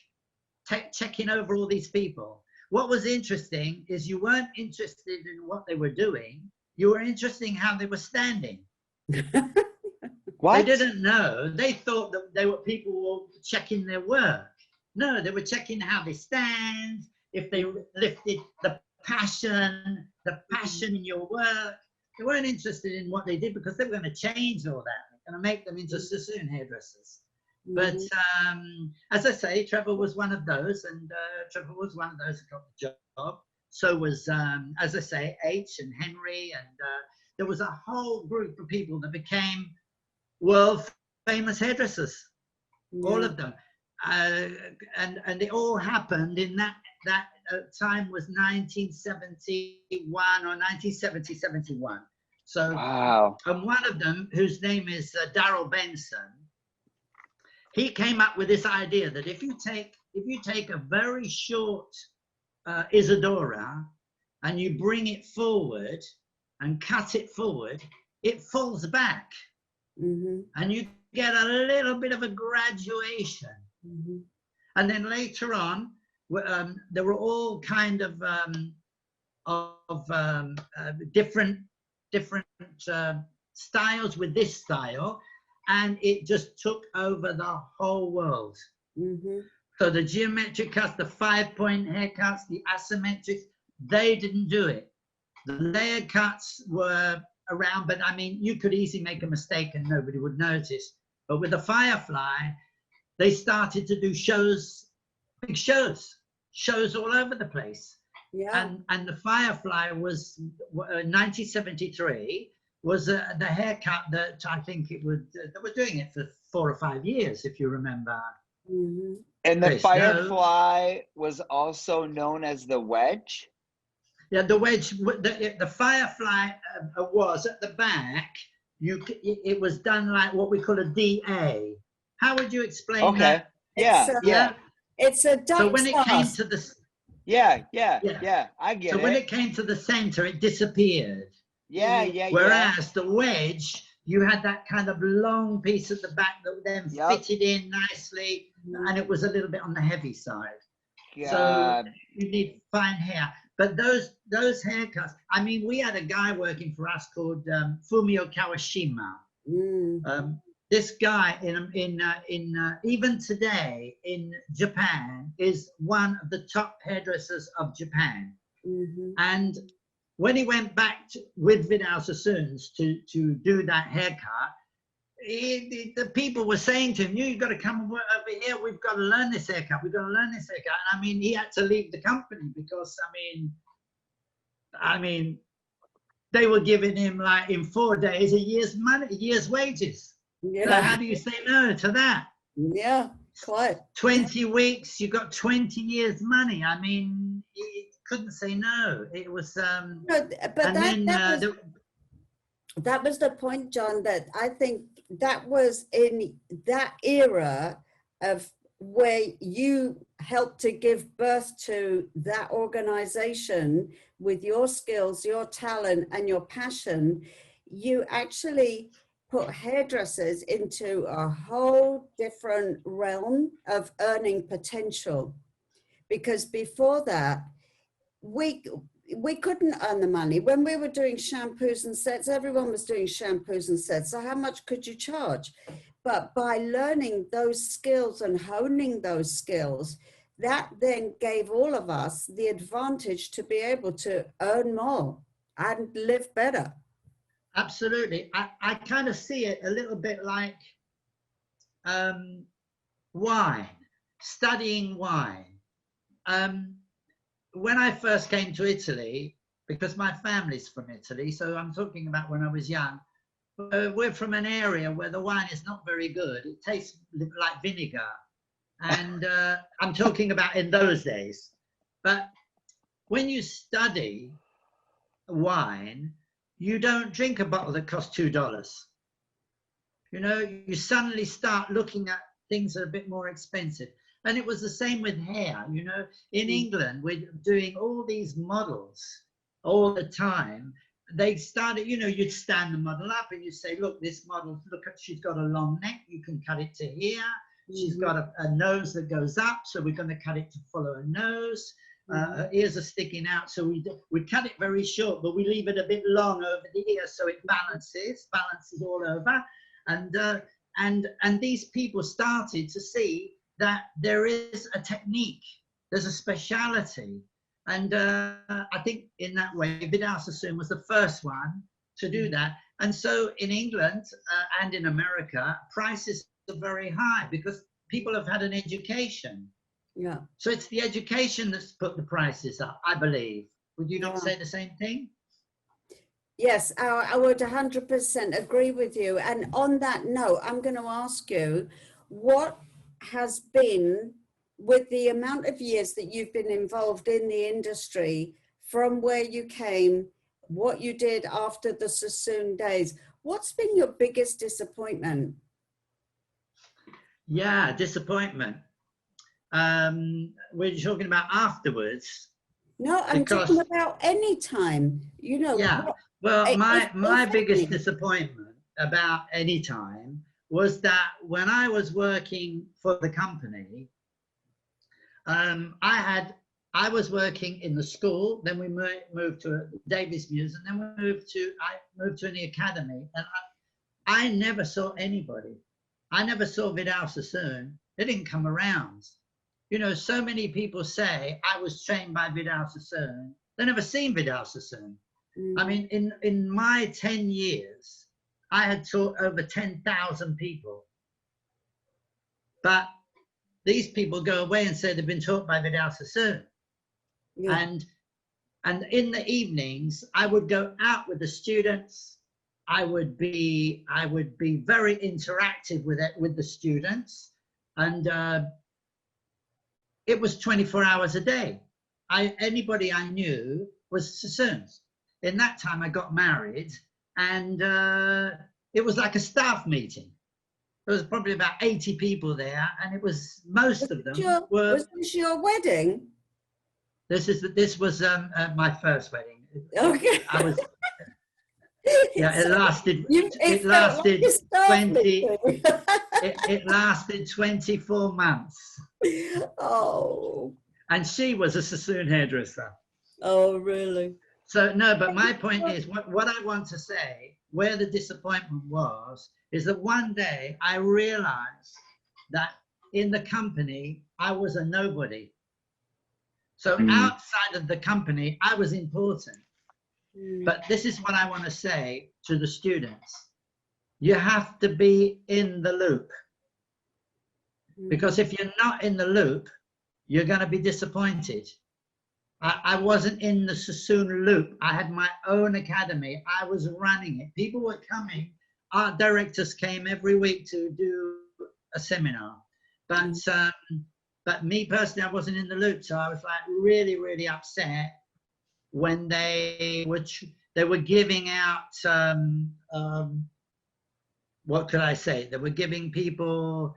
checking over all these people. What was interesting is you weren't interested in what they were doing. You were interested in how they were standing. What? They didn't know. They thought that people were checking their work. No, they were checking how they stand, if they lifted the passion in your work. They weren't interested in what they did because they were going to change all that. They're going to make them into Sassoon hairdressers. But as I say, Trevor was one of those, and Trevor was one of those who got the job. So was, as I say, H and Henry, and there was a whole group of people that became world famous hairdressers, all of them. and it all happened in that time was 1971 or 1970-71. So, wow. and one of them, whose name is Darrell Benson, he came up with this idea that if you take a very short Isadora and you bring it forward and cut it forward, it falls back, and you get a little bit of a graduation. And then later on, there were all kind of different styles with this style, and it just took over the whole world. So the geometric cuts, the 5-point haircuts, the asymmetrics, they didn't do it. The layered cuts were around, but I mean, you could easily make a mistake and nobody would notice. But with the Firefly, they started to do shows, big shows all over the place. Yeah. And the Firefly was 1973 was the haircut that I think it would. They were doing it for 4 or 5 years, if you remember. And the Chris, Firefly was also known as the wedge. Yeah, the wedge. The Firefly was at the back. It was done like what we call a DA. How would you explain that? It's a duck. So when it came to the I get it. So when it came to the center, it disappeared. Whereas the wedge, you had that kind of long piece at the back that then fitted in nicely, and it was a little bit on the heavy side. So you need fine hair. But those haircuts, I mean, we had a guy working for us called Fumio Kawashima. This guy even today in Japan is one of the top hairdressers of Japan. And when he went back with Vidal Sassoons to do that haircut, the people were saying to him, you've got to come and work over here. We've got to learn this haircut. We've got to learn this haircut. And I mean, he had to leave the company because, I mean, they were giving him like in 4 days, a year's money, a year's wages. Yeah. So how do you say no to that? Yeah, quite. 20 weeks, you got 20 years money. I mean, you couldn't say no. It was, that was the point, John, that I think that was in that era of where you helped to give birth to that organization with your skills, your talent, and your passion. You actually put hairdressers into a whole different realm of earning potential. Because before that, we couldn't earn the money. When we were doing shampoos and sets, everyone was doing shampoos and sets. So how much could you charge? But by learning those skills and honing those skills, that then gave all of us the advantage to be able to earn more and live better. Absolutely. I kind of see it a little bit like wine, studying wine. When I first came to Italy, because my family's from Italy, so I'm talking about when I was young, we're from an area where the wine is not very good. It tastes like vinegar. And I'm talking about in those days. But when you study wine, you don't drink a bottle that costs $2. You know, you suddenly start looking at things that are a bit more expensive. And it was the same with hair. You know, in England, we're doing all these models all the time. They started, you know, you'd stand the model up and you say, look, this model, look at, she's got a long neck. You can cut it to here. She's got a nose that goes up. So we're going to cut it to follow her nose. Her ears are sticking out. So we cut it very short, but we leave it a bit long over the ear. So it balances all over. And these people started to see that there is a technique, there's a speciality. And I think in that way, Vidal Sassoon was the first one to do that. And so in England and in America, prices are very high because people have had an education. Yeah. So it's the education that's put the prices up, I believe. Would you not say the same thing? Yes, I would 100% agree with you. And on that note, I'm going to ask you, what has been, with the amount of years that you've been involved in the industry, from where you came, what you did after the Sassoon days, what's been your biggest disappointment? Yeah, disappointment. We're talking about afterwards. No, I'm talking about any time, you know. Yeah, well, my biggest any. disappointment about any time was that when I was working for the company, I was working in the school, then we moved to Davis Muse, and then I moved to the academy, and I never saw anybody. I never saw Vidal Sassoon. They didn't come around. You know, so many people say I was trained by Vidal Sassoon. They never seen Vidal Sassoon. I mean, in my 10 years, I had taught over 10,000 people. But these people go away and say they've been taught by Vidal Sassoon. Yeah. And in the evenings, I would go out with the students. I would be very interactive with the students, and it was 24 hours a day. Anybody I knew was Sassoons. In that time, I got married, and it was like a staff meeting. There was probably about 80 people there, and it was most of them were. Was this your wedding? This was my first wedding. Okay. I was. Yeah, it lasted. It lasted 20. It lasted 24 months. Oh. And she was a Sassoon hairdresser. Oh, really? So no, but my point is, what I want to say, where the disappointment was, is that one day I realized that in the company I was a nobody. So outside of the company, I was important. But this is what I want to say to the students. You have to be in the loop. Because if you're not in the loop, you're going to be disappointed. I wasn't in the Sassoon loop. I had my own academy. I was running it. People were coming. Art directors came every week to do a seminar. But me personally, I wasn't in the loop. So I was like really, really upset when they were giving out, what could I say? They were giving people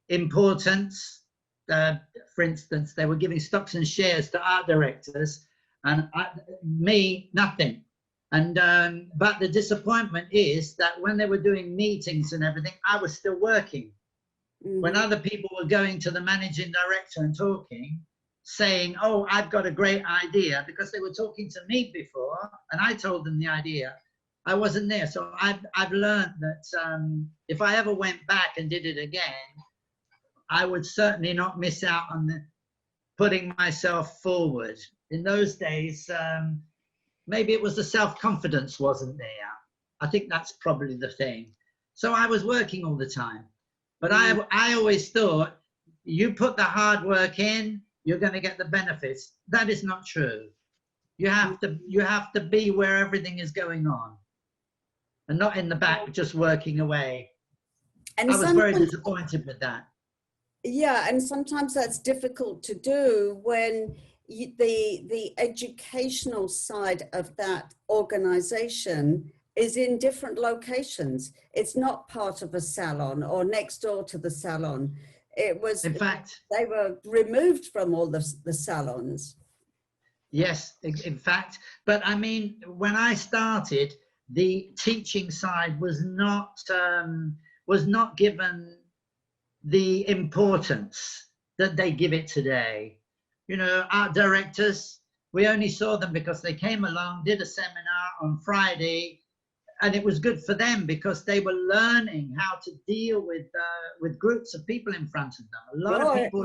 importance. For instance, they were giving stocks and shares to art directors, and me, nothing. And but the disappointment is that when they were doing meetings and everything, I was still working. When other people were going to the managing director and talking, saying, oh, I've got a great idea, because they were talking to me before and I told them the idea, I wasn't there. So I've learned that if I ever went back and did it again, I would certainly not miss out on putting myself forward. In those days, maybe it was the self-confidence wasn't there. I think that's probably the thing. So I was working all the time. But I always thought, you put the hard work in, you're going to get the benefits. That is not true. You have to be where everything is going on, and not in the back just working away. And I was very disappointed with that. Yeah, and sometimes that's difficult to do when the educational side of that organization is in different locations. It's not part of a salon or next door to the salon. It was, in fact, they were removed from all the salons. Yes, in fact. But I mean, when I started, the teaching side was not given the importance that they give it today. You know, art directors, we only saw them because they came along, did a seminar on Friday, and it was good for them because they were learning how to deal with groups of people in front of them. A lot of people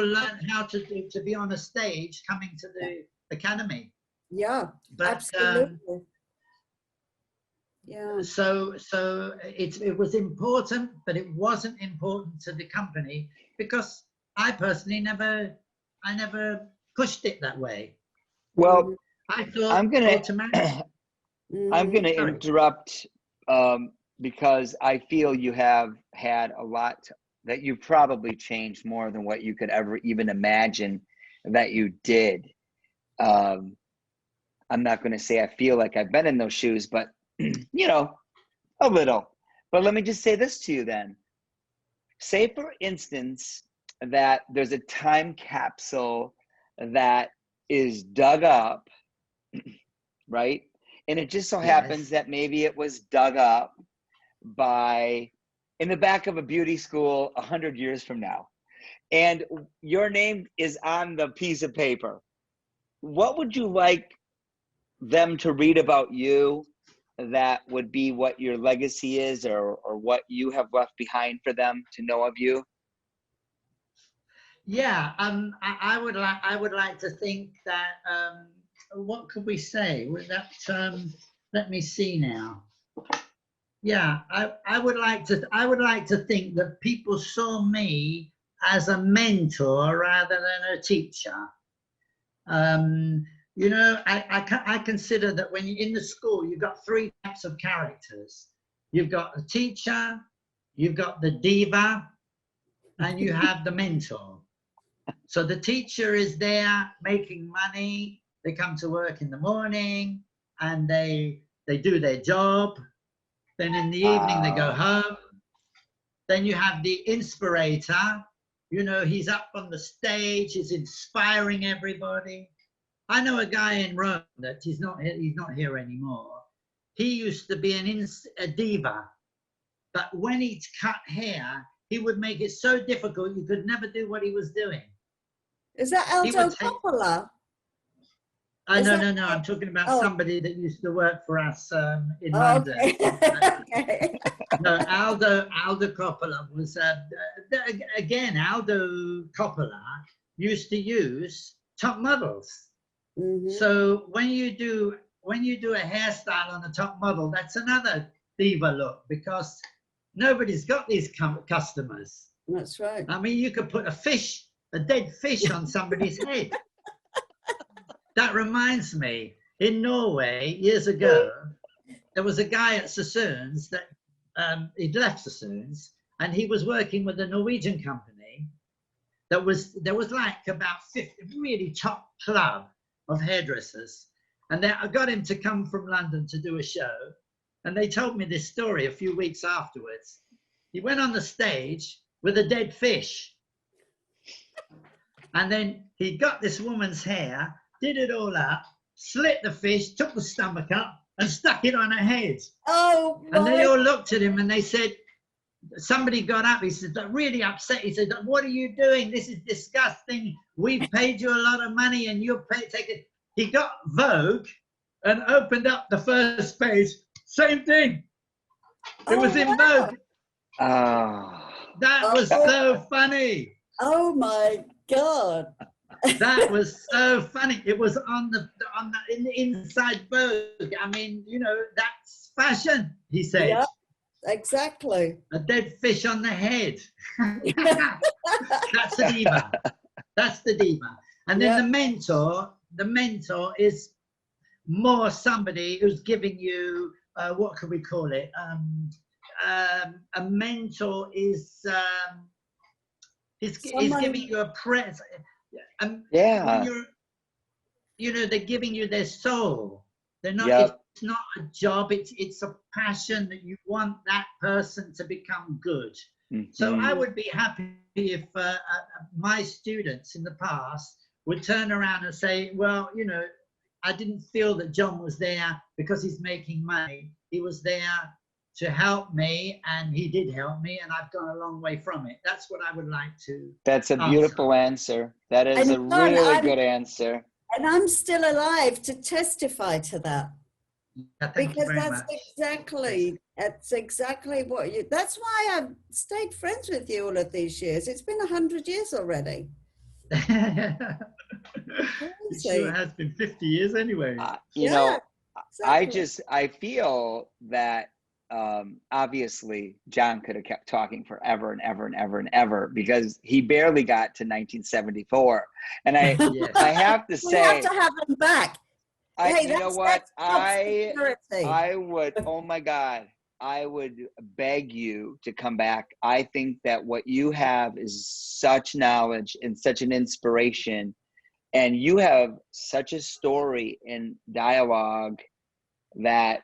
learn how to be on a stage coming to the academy. Yeah, but, absolutely. Yeah. So it was important, but it wasn't important to the company because I personally never pushed it that way. Well, I thought I'm gonna interrupt because I feel you have had a lot that you probably changed more than what you could ever even imagine that you did. I'm not going to say I feel like I've been in those shoes, but you know, a little. But let me just say this to you then. Say, for instance, that there's a time capsule that is dug up, right? And it just so happens that maybe it was dug up by in the back of a beauty school 100 years from now. And your name is on the piece of paper. What would you like them to read about you that would be what your legacy is, or what you have left behind for them to know of you? Yeah, I would like to think that, what could we say with that? Let me see now. Yeah, I would like to think that people saw me as a mentor rather than a teacher. You know, I consider that when you're in the school, you've got three types of characters. You've got the teacher, you've got the diva, and you have the mentor. So the teacher is there making money. They come to work in the morning and they do their job. Then in the evening they go home. Then you have the inspirator. You know, he's up on the stage, he's inspiring everybody. I know a guy in Rome that he's not here anymore. He used to be a diva, but when he'd cut hair, he would make it so difficult you could never do what he was doing. Is that Aldo Coppola? No. I'm talking about somebody that used to work for us in London. Okay. No, Aldo Coppola was again. Aldo Coppola used to use top models. Mm-hmm. So when you do a hairstyle on a top model, that's another diva look, because nobody's got these customers. That's right. I mean, you could put a dead fish on somebody's head. That reminds me, in Norway years ago, there was a guy at Sassoons that he'd left Sassoons, and he was working with a Norwegian company there was like about 50 really top club of hairdressers, and then I got him to come from London to do a show, and they told me this story a few weeks afterwards. He went on the stage with a dead fish, and then he got this woman's hair, did it all up, slit the fish, took the stomach up, and stuck it on her head. Oh, and they all looked at him and they said, somebody got up, he said, really upset. He said, what are you doing? This is disgusting. We've paid you a lot of money and you're taking. He got Vogue and opened up the first page. Same thing. It was in Vogue. That was so funny. Oh my God. That was so funny. It was in the inside Vogue. I mean, you know, that's fashion, he said. Yep, exactly. A dead fish on the head. That's the diva. That's the diva. And then the mentor is more somebody who's giving you, what could we call it? A mentor is, he's giving you a present. Yeah. When you know, they're giving you their soul. They're not. Yep. It's not a job. It's a passion that you want that person to become good. Mm-hmm. So I would be happy if my students in the past would turn around and say, well, you know, I didn't feel that John was there because he's making money. He was there to help me, and he did help me, and I've gone a long way from it. That's what I would like to. That's a beautiful answer. That is a really good answer. And I'm still alive to testify to that. Yeah, because that's exactly what you, that's why I've stayed friends with you all of these years. It's been 100 years already. It sure has been 50 years anyway. You know, exactly. I feel that obviously John could have kept talking forever and ever and ever and ever, because he barely got to 1974. And I have to say, we have to have him back. You know what? I would, oh my God, I would beg you to come back. I think that what you have is such knowledge and such an inspiration, and you have such a story and dialogue that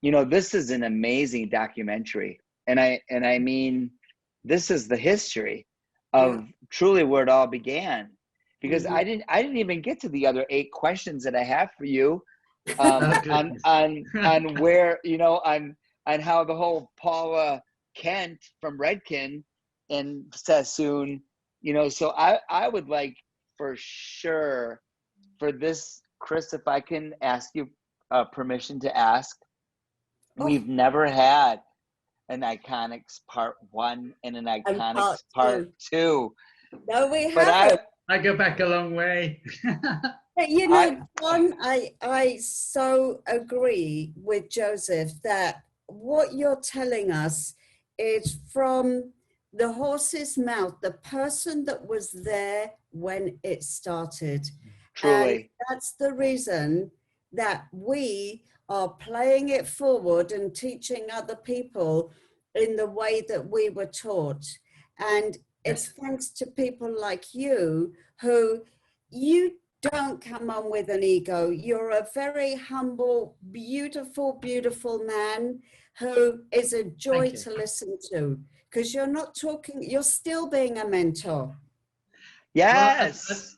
you know, this is an amazing documentary, and I mean, this is the history of truly where it all began, because I didn't even get to the other 8 questions that I have for you on where, you know, on how the whole Paula Kent from Redken and Sassoon, you know. So I would like for sure for this, Chris, if I can ask you permission to ask. We've never had an iConixxx part 1 and an iConixxx part 2. No, we but haven't. I go back a long way. You know, John, I so agree with Joseph that what you're telling us is from the horse's mouth, the person that was there when it started. Truly. And that's the reason that we are playing it forward and teaching other people in the way that we were taught. And it's thanks to people like you, who you don't come on with an ego. You're a very humble, beautiful, beautiful man who is a joy to listen to, because you're not talking, you're still being a mentor. Yes.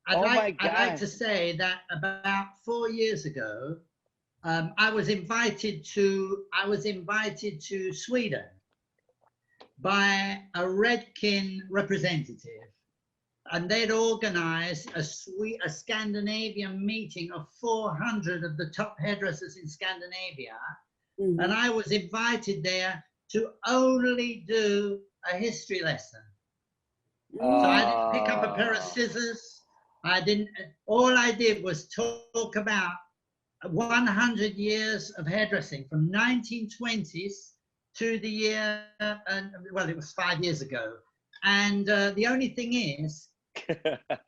I'd like to say that about 4 years ago, I was invited to Sweden by a Redken representative, and they'd organized a Scandinavian meeting of 400 of the top hairdressers in Scandinavia. And I was invited there to only do a history lesson. So I didn't pick up a pair of scissors. All I did was talk about 100 years of hairdressing from 1920s to the year, well, it was 5 years ago. And the only thing is,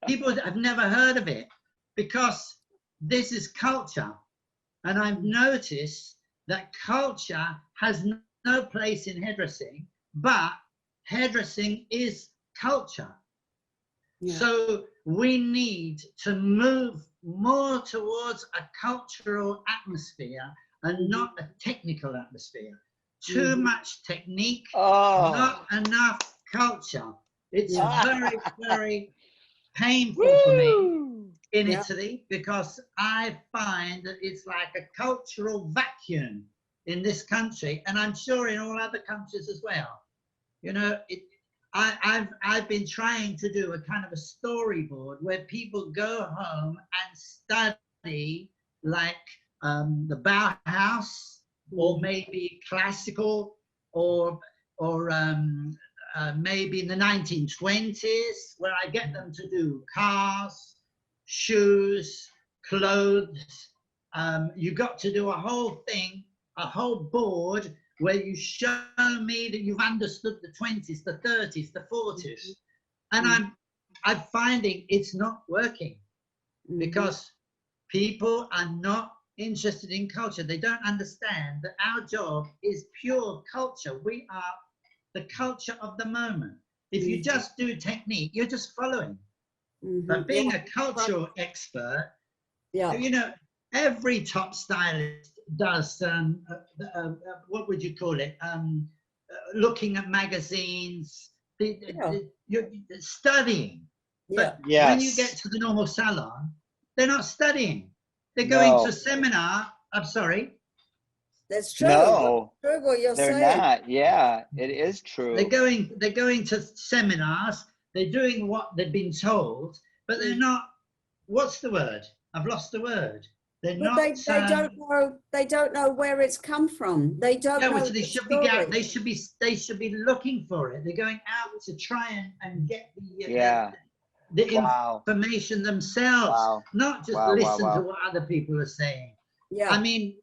people have never heard of it, because this is culture. And I've noticed that culture has no place in hairdressing, but hairdressing is culture. So we need to move more towards a cultural atmosphere and not a technical atmosphere. Too much technique, not enough culture. It's very, very painful for me in Italy, because I find that it's like a cultural vacuum in this country, and I'm sure in all other countries as well. You know, I've been trying to do a kind of a storyboard where people go home and study like the Bauhaus, or maybe classical, or maybe in the 1920s, where I get them to do cars, shoes, clothes. You got to do a whole thing, a whole board, where you show me that you've understood the 20s, the 30s, the 40s. And I'm finding it's not working, because people are not interested in culture. They don't understand that our job is pure culture. We are the culture of the moment. If you just do technique, you're just following. But being a cultural expert, you know, every top stylist does, what would you call it? Looking at magazines, you're studying. But when you get to the normal salon, they're not studying. They're going to seminar. I'm sorry. That's true. No, that's true what you're they're saying. not. Yeah, it is true. They're going to seminars. They're doing what they've been told, but they're not. What's the word? I've lost the word. They're But not. they don't know where it's come from. They don't know. So they should be looking for it. They're going out to try and get the information themselves, not just listen to what other people are saying. I mean,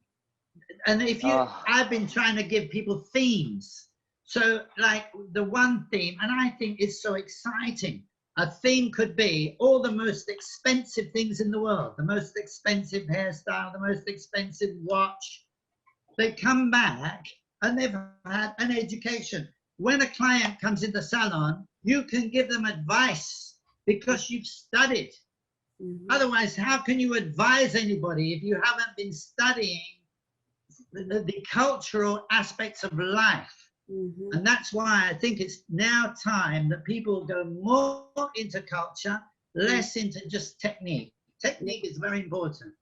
and if I've been trying to give people themes. So like the one theme, and I think it's so exciting. A theme could be all the most expensive things in the world, the most expensive hairstyle, the most expensive watch. they come back and they've had an education. When a client comes in the salon, you can give them advice because you've studied. Otherwise, how can you advise anybody if you haven't been studying the cultural aspects of life? And that's why I think it's now time that people go more into culture, less into just technique. Technique is very important,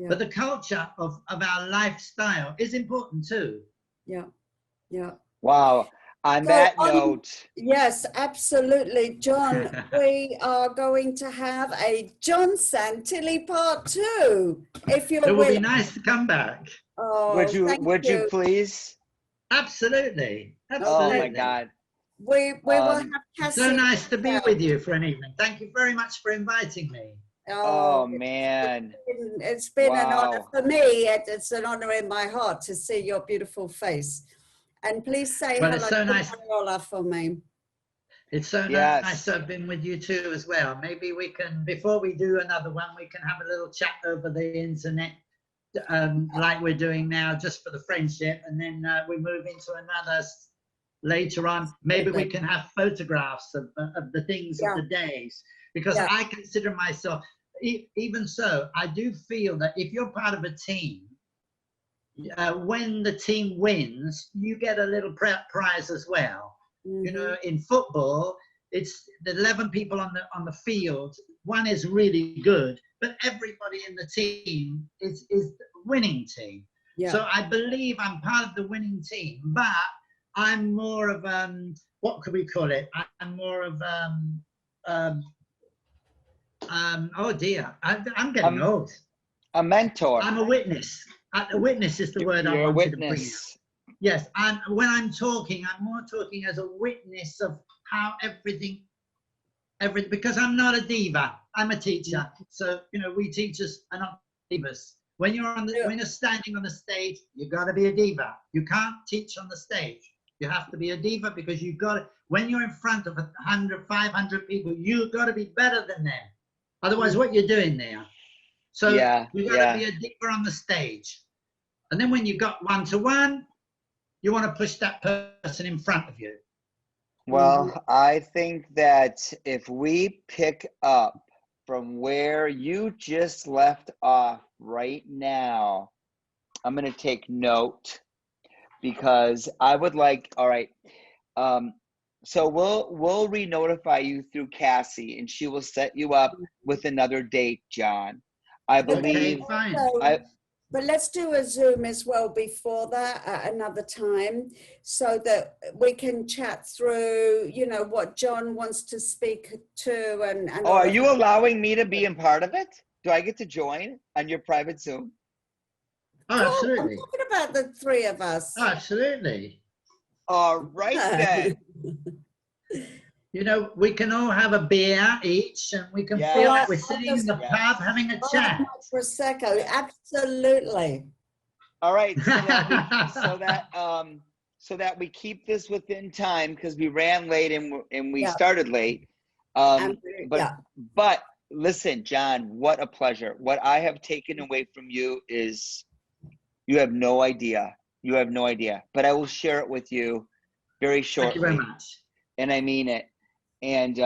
but the culture of our lifestyle is important too. Wow. On that note. Yes, absolutely. John, we are going to have a John Santilli part 2, if you're It would be willing. nice to come back. Oh, Would you please? Absolutely. Oh my God. We will have Cassie. So nice to be with you for an evening. Thank you very much for inviting me. Oh man. It's been an honor for me. It's an honor in my heart to see your beautiful face. And please say hello so to nice. Marola for me. It's so nice to have been with you too as well. Maybe we can, before we do another one, we can have a little chat over the internet like we're doing now, just for the friendship. And then we move into another later on. Maybe we can have photographs of the things of the days. Because I consider myself, even so, I do feel that if you're part of a team, when the team wins, you get a little prize as well. You know, in football, it's the 11 people on the field. One is really good, but everybody in the team is the winning team. So I believe I'm part of the winning team, but I'm more of what could we call it? I'm more of oh dear, I'm getting old. A mentor. I'm a witness. A witness is the word I wanted to bring out. Yes, when I'm talking, I'm more talking as a witness of how everything, because I'm not a diva. I'm a teacher. So, you know, we teachers are not divas. When you're when you're standing on the stage, you got to be a diva. You can't teach on the stage. You have to be a diva because you've got to, when you're in front of 100, 500 people, you've got to be better than them. Otherwise, what you're doing there. So you got to be a diva on the stage. And then when you've got one-to-one, you want to push that person in front of you. Well, I think that if we pick up from where you just left off right now, I'm going to take note because I would like, all right. So we'll re-notify you through Cassie and she will set you up with another date, John. I believe. Okay, fine. But let's do a Zoom as well before that at another time so that we can chat through, you know, what John wants to speak to and oh, are you allowing me to be a part of it? Do I get to join on your private Zoom? Oh, absolutely. I'm talking about the three of us. Oh, absolutely. All right then. You know, we can all have a beer each and we can feel like we're sitting in the pub having a chat. Prosecco, absolutely. All right, so that we keep this within time because we ran late and we started late. But listen, John, what a pleasure. What I have taken away from you is you have no idea. You have no idea. But I will share it with you very shortly. Thank you very much. And I mean it. And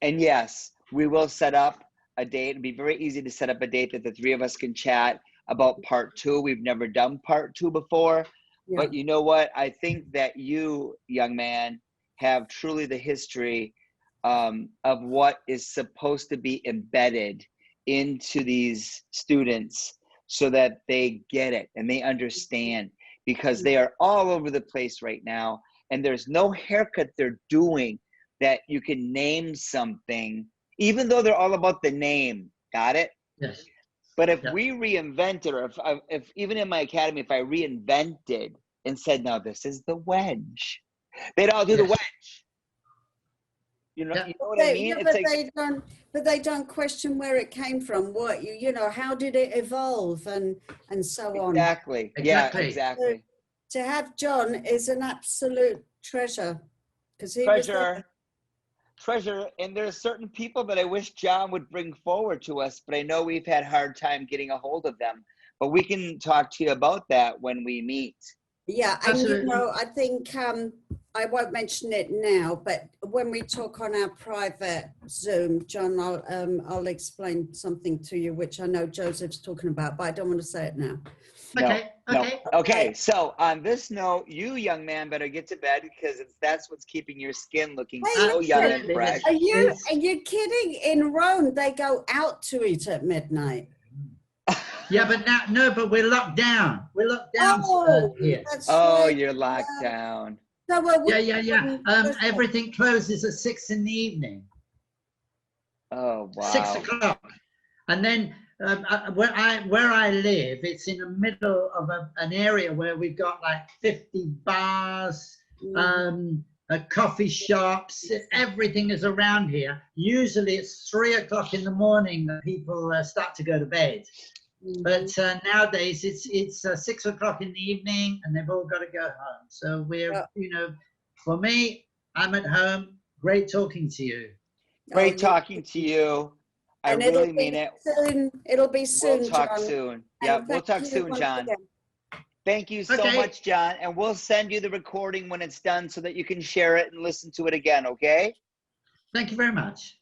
yes, we will set up a date. It'd be very easy to set up a date that the three of us can chat about part 2. We've never done part 2 before, but you know what? I think that you, young man, have truly the history of what is supposed to be embedded into these students so that they get it and they understand, because they are all over the place right now. And there's no haircut they're doing that you can name something, even though they're all about the name. Got it? Yes. But if we reinvented, or if even in my academy, if I reinvented and said, no, this is the wedge, they'd all do the wedge. You know, you know what I mean? But they don't question where it came from. What you know, how did it evolve and so on. Exactly. Yeah, exactly. So, to have John is an absolute treasure because he treasure, and there's certain people that I wish John would bring forward to us, but I know we've had a hard time getting a hold of them. but we can talk to you about that when we meet. Yeah, and you Absolutely. know, I think I won't mention it now, but when we talk on our private Zoom, John, I'll explain something to you, which I know Joseph's talking about, but I don't want to say it now. No, Okay, no. okay. Okay, so on this note, you young man better get to bed because that's what's keeping your skin looking Hey, so young and Absolutely. fresh. Are you kidding? In Rome, they go out to eat at midnight. Yeah, but now, no, but we're locked down. We're locked down here. That's Oh, right. you're locked down. So Yeah. Everything closes at 6 in the evening. Oh, wow. 6 o'clock. And then where I live, it's in the middle of an area where we've got like 50 bars, coffee shops, everything is around here. Usually it's 3 o'clock in the morning that people start to go to bed. But nowadays it's 6 o'clock in the evening and they've all got to go home. So we're, you know, for me, I'm at home. Great talking to you. Great talking to you. I really mean it. Soon. It'll be soon, We'll talk John. soon. Yeah, we'll talk soon, John. Thank you so much, John. And we'll send you the recording when it's done so that you can share it and listen to it again, okay? Thank you very much.